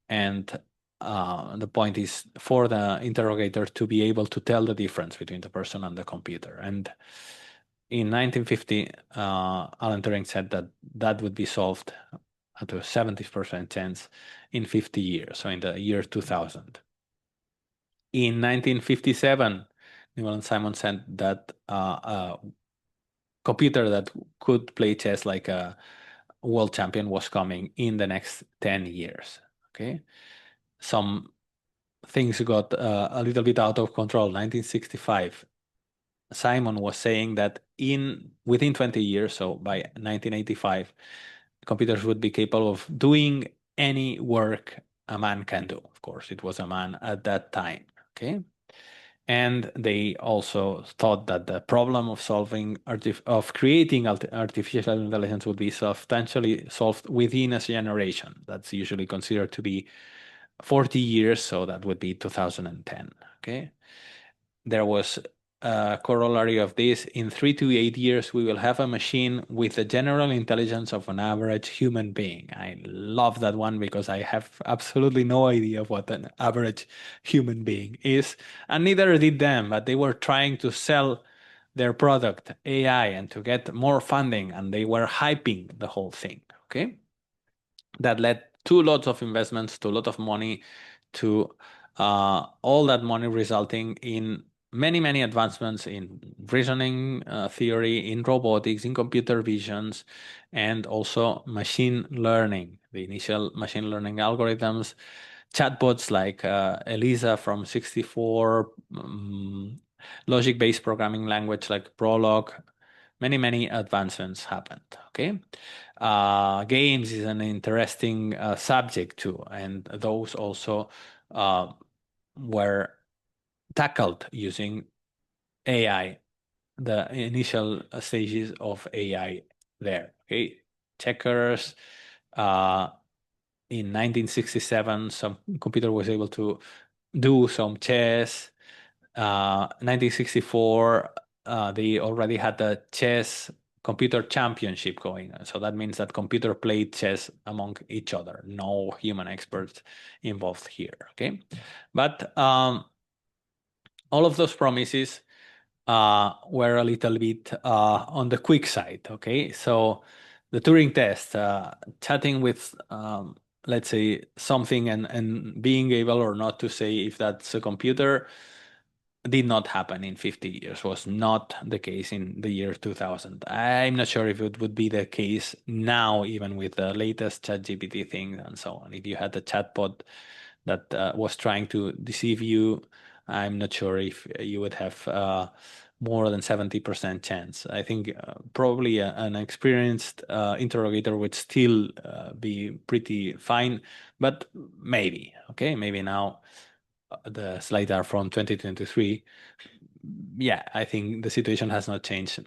And the point is for the interrogator to be able to tell the difference between the person and the computer. And in 1950, Alan Turing said that that would be solved to a 70% chance in 50 years, so in the year 2000. In 1957, Newell and Simon said that a computer that could play chess like a world champion was coming in the next 10 years. Okay, some things got a little bit out of control. 1965, Simon was saying that within 20 years, so by 1985, computers would be capable of doing any work a man can do. Of course, it was a man at that time. Okay. And they also thought that the problem of creating artificial intelligence would be substantially solved within a generation. That's usually considered to be 40 years, so that would be 2010. Okay. There was a corollary of this. In 3 to 8 years, we will have a machine with the general intelligence of an average human being. I love that one because I have absolutely no idea of what an average human being is, and neither did them, but they were trying to sell their product, AI, and to get more funding, and they were hyping the whole thing. Okay. That led to lots of investments, to a lot of money, to all that money resulting in many advancements in reasoning theory, in robotics, in computer visions, and also machine learning, the initial machine learning algorithms, chatbots like Elisa from 64, logic-based programming language like Prolog. Many advancements happened. Okay. Games is an interesting subject too, and those also were tackled using AI, the initial stages of AI there. Okay, checkers. In 1967, some computer was able to do some chess. 1964, they already had the chess computer championship going. So that means that computer played chess among each other. No human experts involved here. Okay, but all of those promises were a little bit on the quick side. Okay, so the Turing test, chatting with, let's say, something and being able or not to say if that's a computer did not happen in 50 years, was not the case in the year 2000. I'm not sure if it would be the case now, even with the latest ChatGPT thing and so on. If you had a chatbot that was trying to deceive you, I'm not sure if you would have more than 70% chance. I think probably an experienced interrogator would still be pretty fine, but maybe, okay, maybe now the slides are from 2023. Yeah, I think the situation has not changed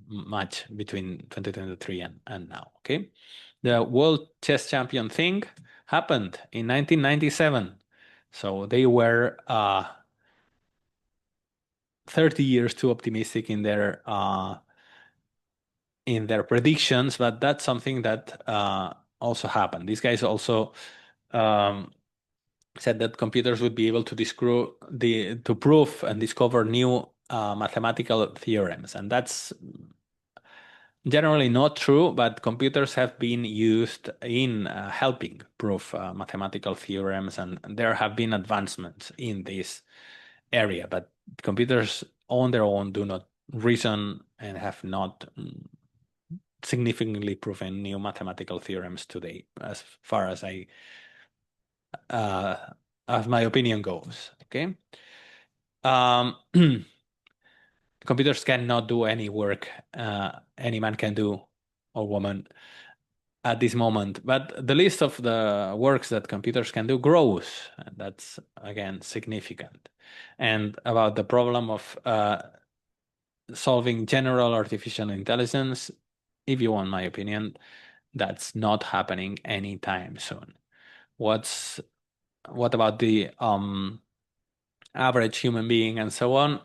much between 2023 and now. Okay, the World Chess Champion thing happened in 1997, so they were 30 years too optimistic in their predictions, but that's something that also happened. These guys also um, said that computers would be able to to prove and discover new mathematical theorems, and that's generally not true. But computers have been used in helping prove mathematical theorems, and there have been advancements in this area. But computers on their own do not reason and have not significantly proven new mathematical theorems today, as far uh, as my opinion goes. Okay. Um, computers cannot do any work any man can do or woman at this moment, but the list of the works that computers can do grows, and that's again significant. And about the problem of solving general artificial intelligence, if you want my opinion, that's not happening anytime soon. What about the average human being and so on?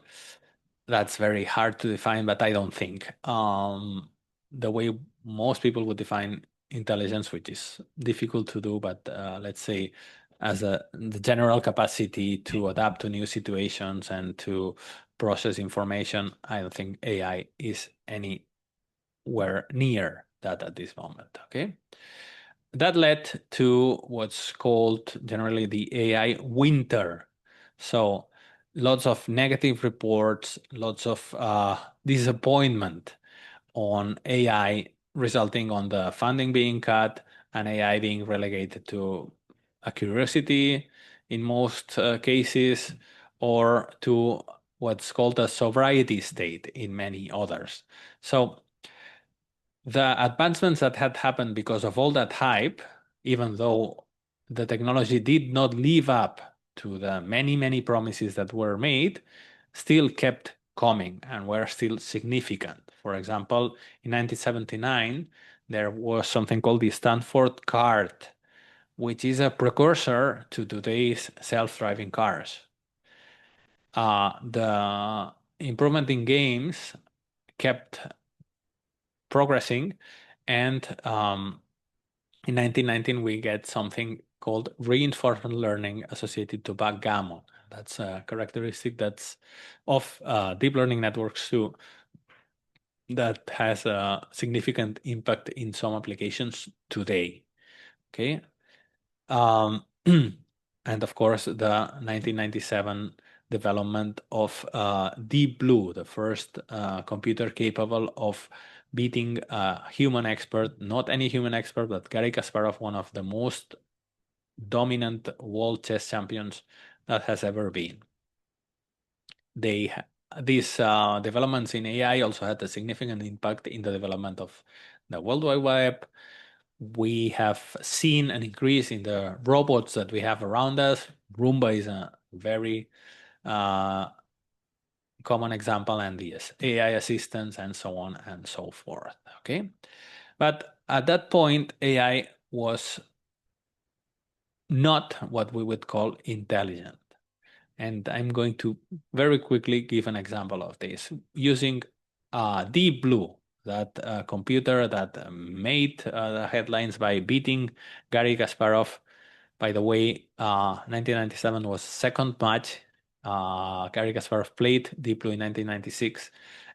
That's very hard to define, but I don't think the way most people would define intelligence, which is difficult to do, but let's say as the general capacity to adapt to new situations and to process information, I don't think AI is anywhere near that at this moment. Okay. That led to what's called generally the AI winter. So lots of negative reports, lots of disappointment on AI, resulting on the funding being cut and AI being relegated to a curiosity in most cases, or to what's called a sobriety state in many others. So the advancements that had happened because of all that hype, even though the technology did not live up to the many, many promises that were made, still kept coming and were still significant. For example, in 1979, there was something called the Stanford card, which is a precursor to today's self-driving cars. The improvement in games kept progressing, and in 1919 we get something called reinforcement learning associated to backgammon. That's a characteristic that's of deep learning networks too, that has a significant impact in some applications today. Okay. Um, and of course, the 1997 development of Deep Blue, the first computer capable of beating a human expert, not any human expert, but Garry Kasparov, one of the most dominant world chess champions that has ever been. These developments in AI also had a significant impact in the development of the World Wide Web, we have seen an increase in the robots that we have around us. Roomba is a very common example, and yes, AI assistants and so on and so forth. Okay, but at that point, AI was not what we would call intelligent. And I'm going to very quickly give an example of this using Deep Blue, that computer that made the headlines by beating Garry Kasparov. By the way, 1997 was second match. Garry Kasparov played Deep Blue in 1996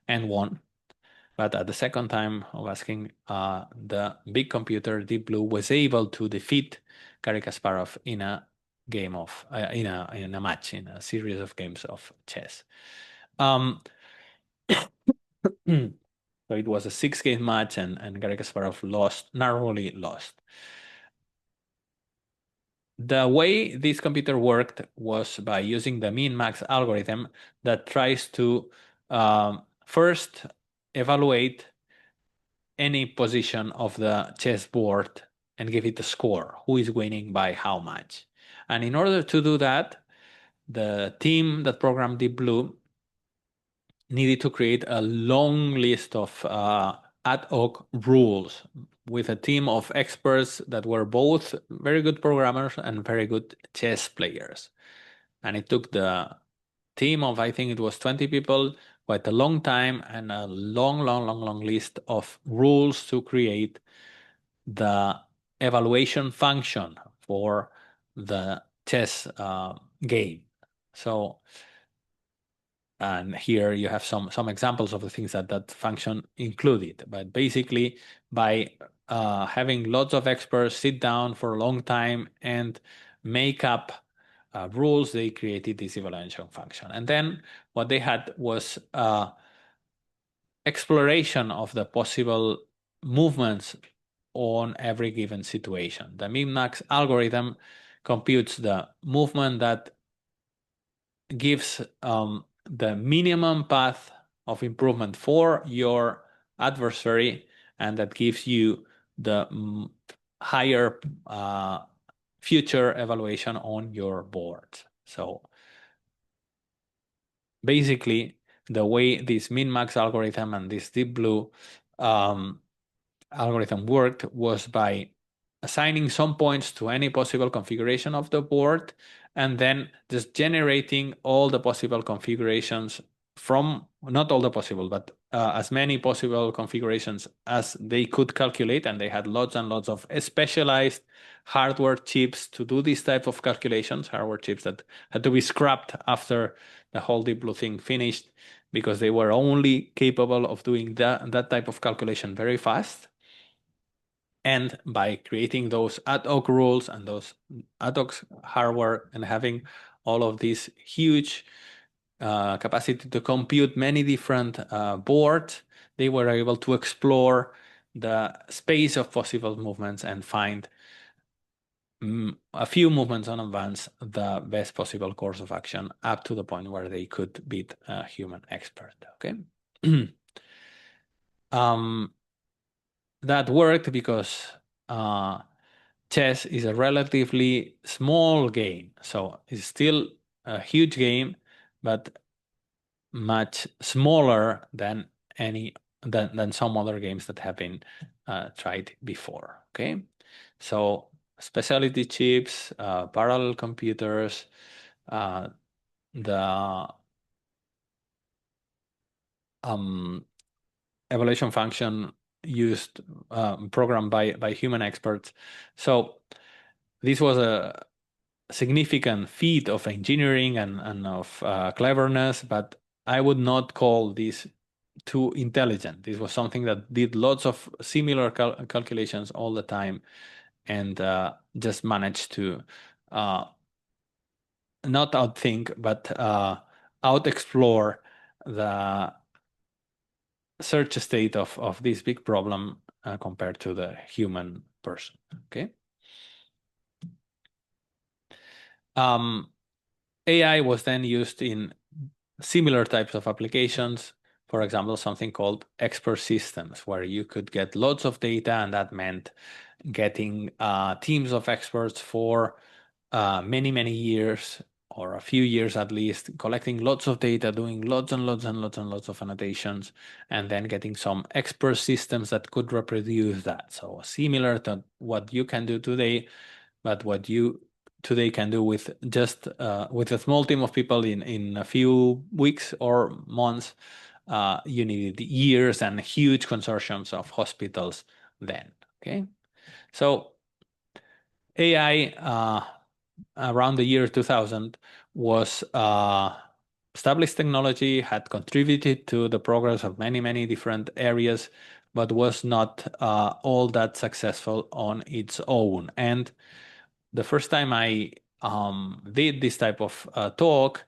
and won. But at the second time of asking, the big computer Deep Blue was able to defeat Garry Kasparov in a game of in a match, in a series of games of chess. So it was a 6-game match, and Garry Kasparov narrowly lost. The way this computer worked was by using the min-max algorithm that tries to first evaluate any position of the chessboard and give it a score, who is winning by how much. And in order to do that, the team that programmed Deep Blue needed to create a long list of ad hoc rules with a team of experts that were both very good programmers and very good chess players. And it took the team of, I think it was 20 people, quite a long time and a long list of rules to create the evaluation function for the chess game. So, and here you have some examples of the things that function included. But basically, by having lots of experts sit down for a long time and make up rules, they created this evaluation function. And then what they had was exploration of the possible movements on every given situation. The min-max algorithm computes the movement that gives the minimum path of improvement for your adversary, and that gives you the higher future evaluation on your board. So basically, the way this min-max algorithm and this Deep Blue algorithm worked was by assigning some points to any possible configuration of the board, and then just generating all the possible configurations from, not all the possible, but as many possible configurations as they could calculate. And they had lots and lots of specialized hardware chips to do this type of calculations, hardware chips that had to be scrapped after the whole Deep Blue thing finished, because they were only capable of doing that type of calculation very fast. And by creating those ad hoc rules and those ad hoc hardware and having all of this huge capacity to compute many different boards, they were able to explore the space of possible movements and find a few movements on advance the best possible course of action, up to the point where they could beat a human expert. Okay. That worked because chess is a relatively small game, so it's still a huge game, but much smaller than some other games that have been tried before. Okay, so specialty chips, parallel computers, the evaluation function used programmed by human experts. So this was a significant feat of engineering and of cleverness, but I would not call this too intelligent. This was something that did lots of similar calculations all the time, and just managed to not outthink, but out-explore the search state of this big problem compared to the human person. Okay. AI was then used in similar types of applications. For example, something called expert systems, where you could get lots of data, and that meant getting teams of experts for many, many years, or a few years at least, collecting lots of data, doing lots and lots and lots and lots of annotations, and then getting some expert systems that could reproduce that. So similar to what you can do today, but what you today can do with just with a small team of people in a few weeks or months. You needed years and huge consortiums of hospitals then. Okay, so AI around the year 2000 was established technology, had contributed to the progress of many, many different areas, but was not all that successful on its own. And the first time I did this type of talk,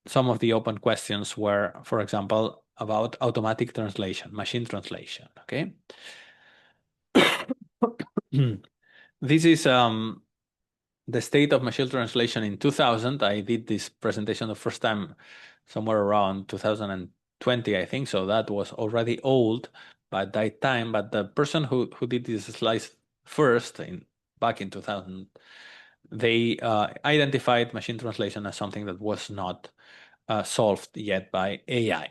some of the open questions were, for example, about automatic translation, machine translation. Okay. This is the state of machine translation in 2000. I did this presentation the first time somewhere around 2020, I think. So that was already old by that time. But the person who did this slides first back in 2000, they identified machine translation as something that was not solved yet by AI.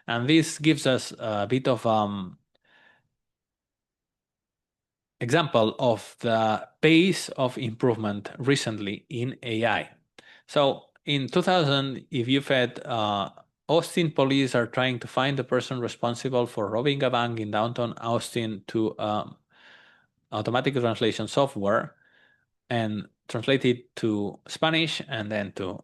And this gives us a bit of example of the pace of improvement recently in AI. So in 2000, if you fed Austin police are trying to find the person responsible for robbing a bank in downtown Austin to automatic translation software and translate it to Spanish and then to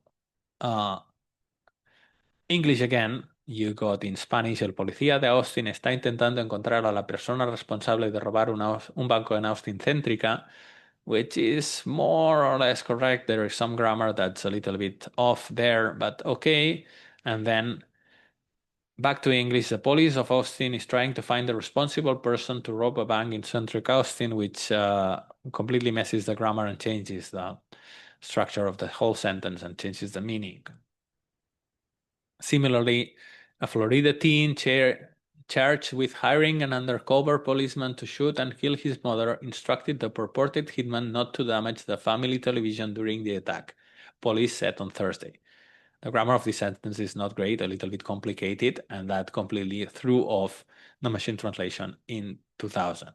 English again, you got in Spanish, el policía de Austin está intentando encontrar a la persona responsable de robar un banco en Austin céntrica, which is more or less correct. There is some grammar that's a little bit off there, but okay. And then back to English, the police of Austin is trying to find the responsible person to rob a bank in centric Austin, which completely messes the grammar and changes the structure of the whole sentence and changes the meaning. Similarly, a Florida teen charged with hiring an undercover policeman to shoot and kill his mother instructed the purported hitman not to damage the family television during the attack, police said on Thursday. The grammar of this sentence is not great, a little bit complicated, and that completely threw off the machine translation in 2000.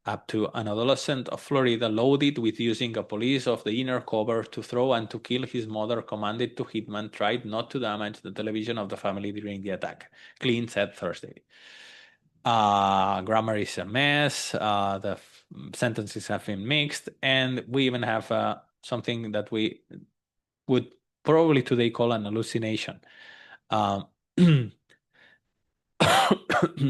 Up to an adolescent of Florida loaded with using a police of the inner cover to throw and to kill his mother commanded to hitman tried not to damage the television of the family during the attack, Clean said Thursday. Grammar is a mess, the sentences have been mixed, and we even have something that we would probably today call an hallucination.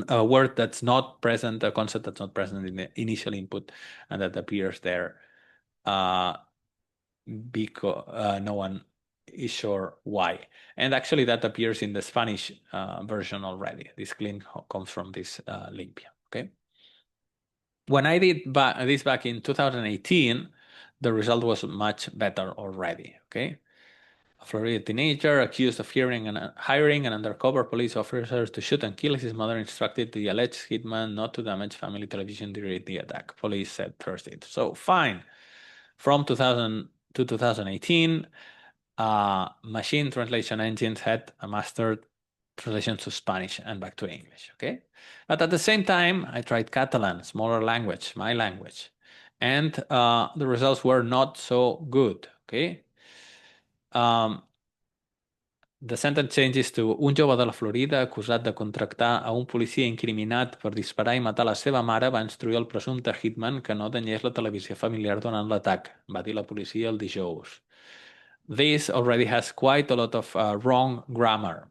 A word that's not present, a concept that's not present in the initial input and that appears there because no one is sure why. And actually that appears in the Spanish version already. This link comes from this link, okay? When I did this back in 2018, the result was much better already, okay? A Florida teenager accused of hiring an undercover police officer to shoot and kill his mother instructed the alleged hitman not to damage family television during the attack, police said Thursday. So fine. From 2000 to 2018, machine translation engines had mastered translation to Spanish and back to English, okay? But at the same time, I tried Catalan, smaller language, my language, and the results were not so good, okay? The sentence changes to un jove de la Florida acusat de contractar a un policia incriminat per disparar i matar la seva mare va instruir el presumpte hitman que no danyés la televisió familiar durant l'atac, va dir la policia el dijous. This already has quite a lot of wrong grammar.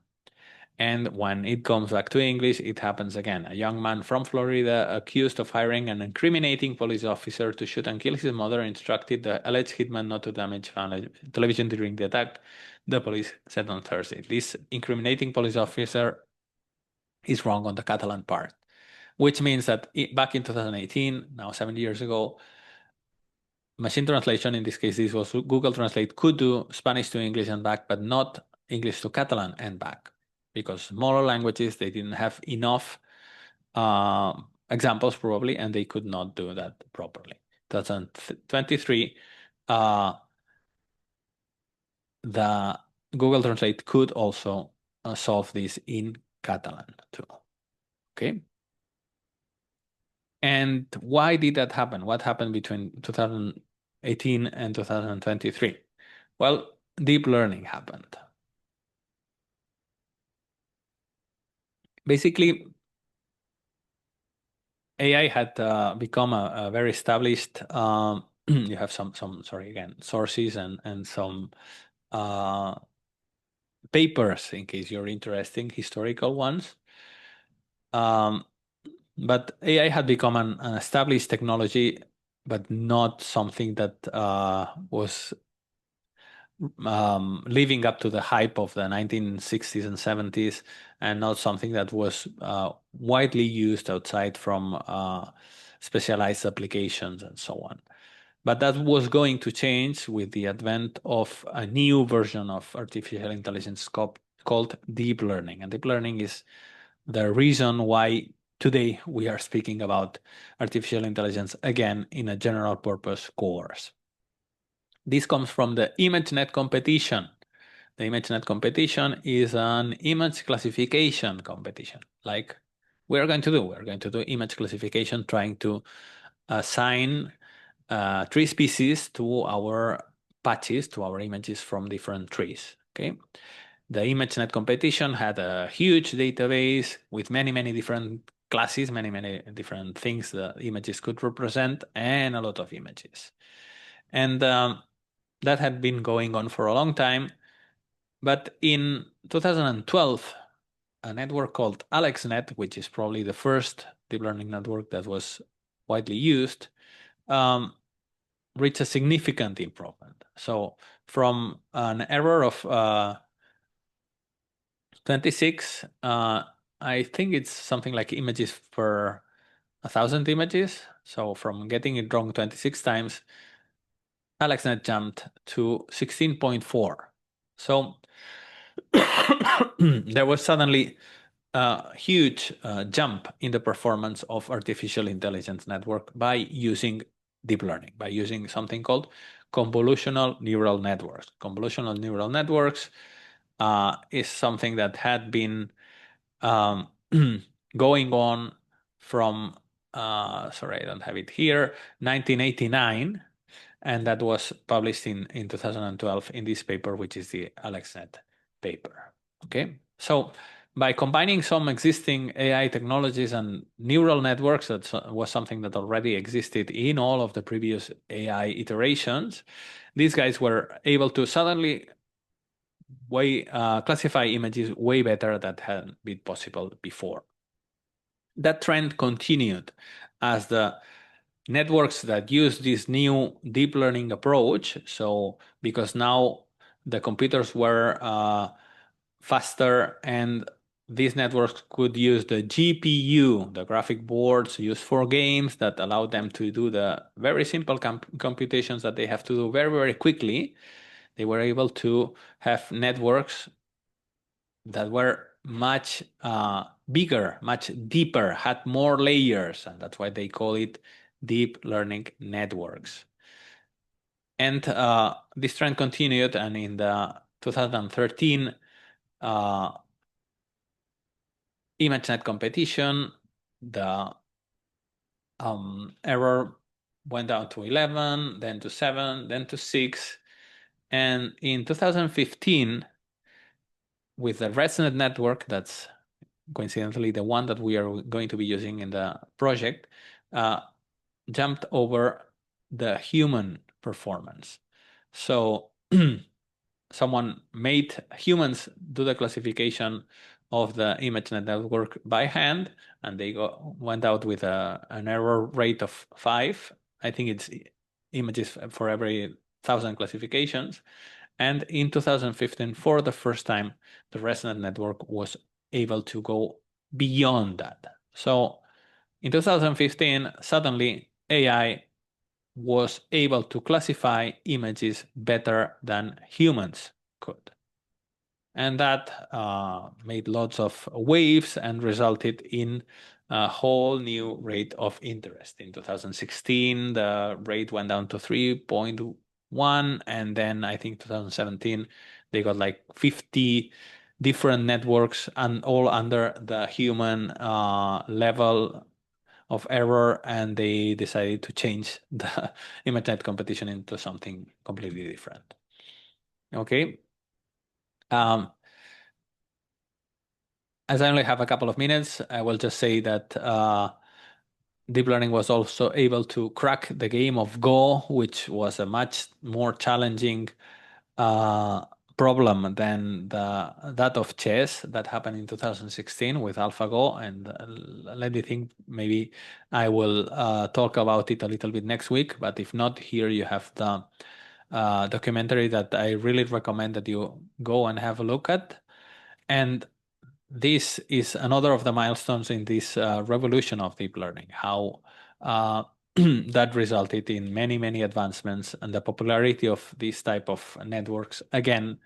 And when it comes back to English, it happens again. A young man from Florida accused of hiring an incriminating police officer to shoot and kill his mother instructed the alleged hitman not to damage family television during the attack, the police said on Thursday. This incriminating police officer is wrong on the Catalan part, which means that back in 2018, now 7 years ago, machine translation, in this case, this was Google Translate, could do Spanish to English and back, but not English to Catalan and back. Because smaller languages, they didn't have enough examples probably, and they could not do that properly. 2023, the Google Translate could also solve this in Catalan too. Okay. And why did that happen? What happened between 2018 and 2023? Well, deep learning happened. Basically, AI had become a very established. You have some sorry again sources and some papers in case you're interested, historical ones. But AI had become an established technology, but not something that was living up to the hype of the 1960s and 70s, and not something that was widely used outside from specialized applications and so on. But that was going to change with the advent of a new version of artificial intelligence called deep learning. And deep learning is the reason why today we are speaking about artificial intelligence again in a general purpose course. This comes from the ImageNet competition. The ImageNet competition is an image classification competition, like we're going to do. We're going to do image classification, trying to assign tree species to our patches, to our images from different trees. Okay. The ImageNet competition had a huge database with many different classes, many different things the images could represent, and a lot of images. And that had been going on for a long time. But in 2012, a network called AlexNet, which is probably the first deep learning network that was widely used, reached a significant improvement. So from an error of 26, I think it's something like images per 1,000 images. So from getting it wrong 26 times, AlexNet jumped to 16.4. So there was suddenly a huge jump in the performance of artificial intelligence network by using deep learning, by using something called convolutional neural networks. Convolutional neural networks is something that had been going on from, sorry, I don't have it here, 1989, and that was published in 2012 in this paper, which is the AlexNet paper. Okay, so by combining some existing AI technologies and neural networks, that was something that already existed in all of the previous AI iterations, these guys were able to suddenly classify images way better than had been possible before. That trend continued as the networks that use this new deep learning approach. So because now the computers were faster, and these networks could use the GPU, the graphic boards used for games, that allow them to do the very simple computations that they have to do very quickly. They were able to have networks that were much bigger, much deeper, had more layers, and that's why they call it deep learning networks. And this trend continued, and in the 2013 ImageNet competition, the error went down to 11, then to 7, then to 6. And in 2015, with the ResNet network, that's coincidentally the one that we are going to be using in the project, jumped over the human performance. So someone made humans do the classification of the ImageNet network by hand, and they went out with an error rate of 5. I think it's images for every 1,000 classifications. And in 2015, for the first time, the ResNet network was able to go beyond that. So in 2015, suddenly AI was able to classify images better than humans could. And that made lots of waves and resulted in a whole new rate of interest. In 2016, the rate went down to 3.1, and then I think 2017 they got like 50 different networks and all under the human level of error, and they decided to change the ImageNet competition into something completely different. Okay. As I only have a couple of minutes, I will just say that deep learning was also able to crack the game of Go, which was a much more challenging problem than that of chess that happened in 2016 with AlphaGo. And let me think, maybe I will talk about it a little bit next week. But if not, here you have the documentary that I really recommend that you go and have a look at. And this is another of the milestones in this revolution of deep learning, how that resulted in many, many advancements and the popularity of this type of networks again,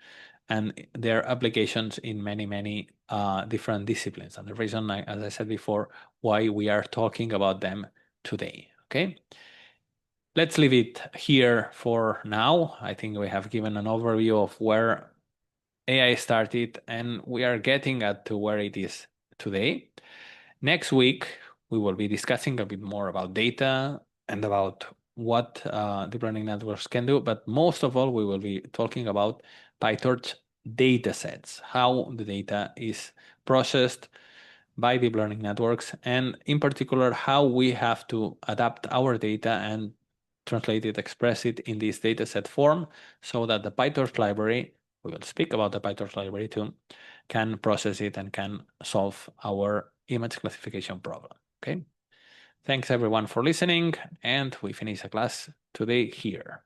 and their applications in many, many different disciplines. And the reason, as I said before, why we are talking about them today. Okay. Let's leave it here for now. I think we have given an overview of where AI started, and we are getting at to where it is today. Next week, we will be discussing a bit more about data and about what deep learning networks can do. But most of all, we will be talking about PyTorch data sets, how the data is processed by deep learning networks, and in particular, how we have to adapt our data and translate it, express it in this dataset form so that the PyTorch library, we will speak about the PyTorch library too, can process it and can solve our image classification problem. Okay. Thanks everyone for listening, and we finish the class today here.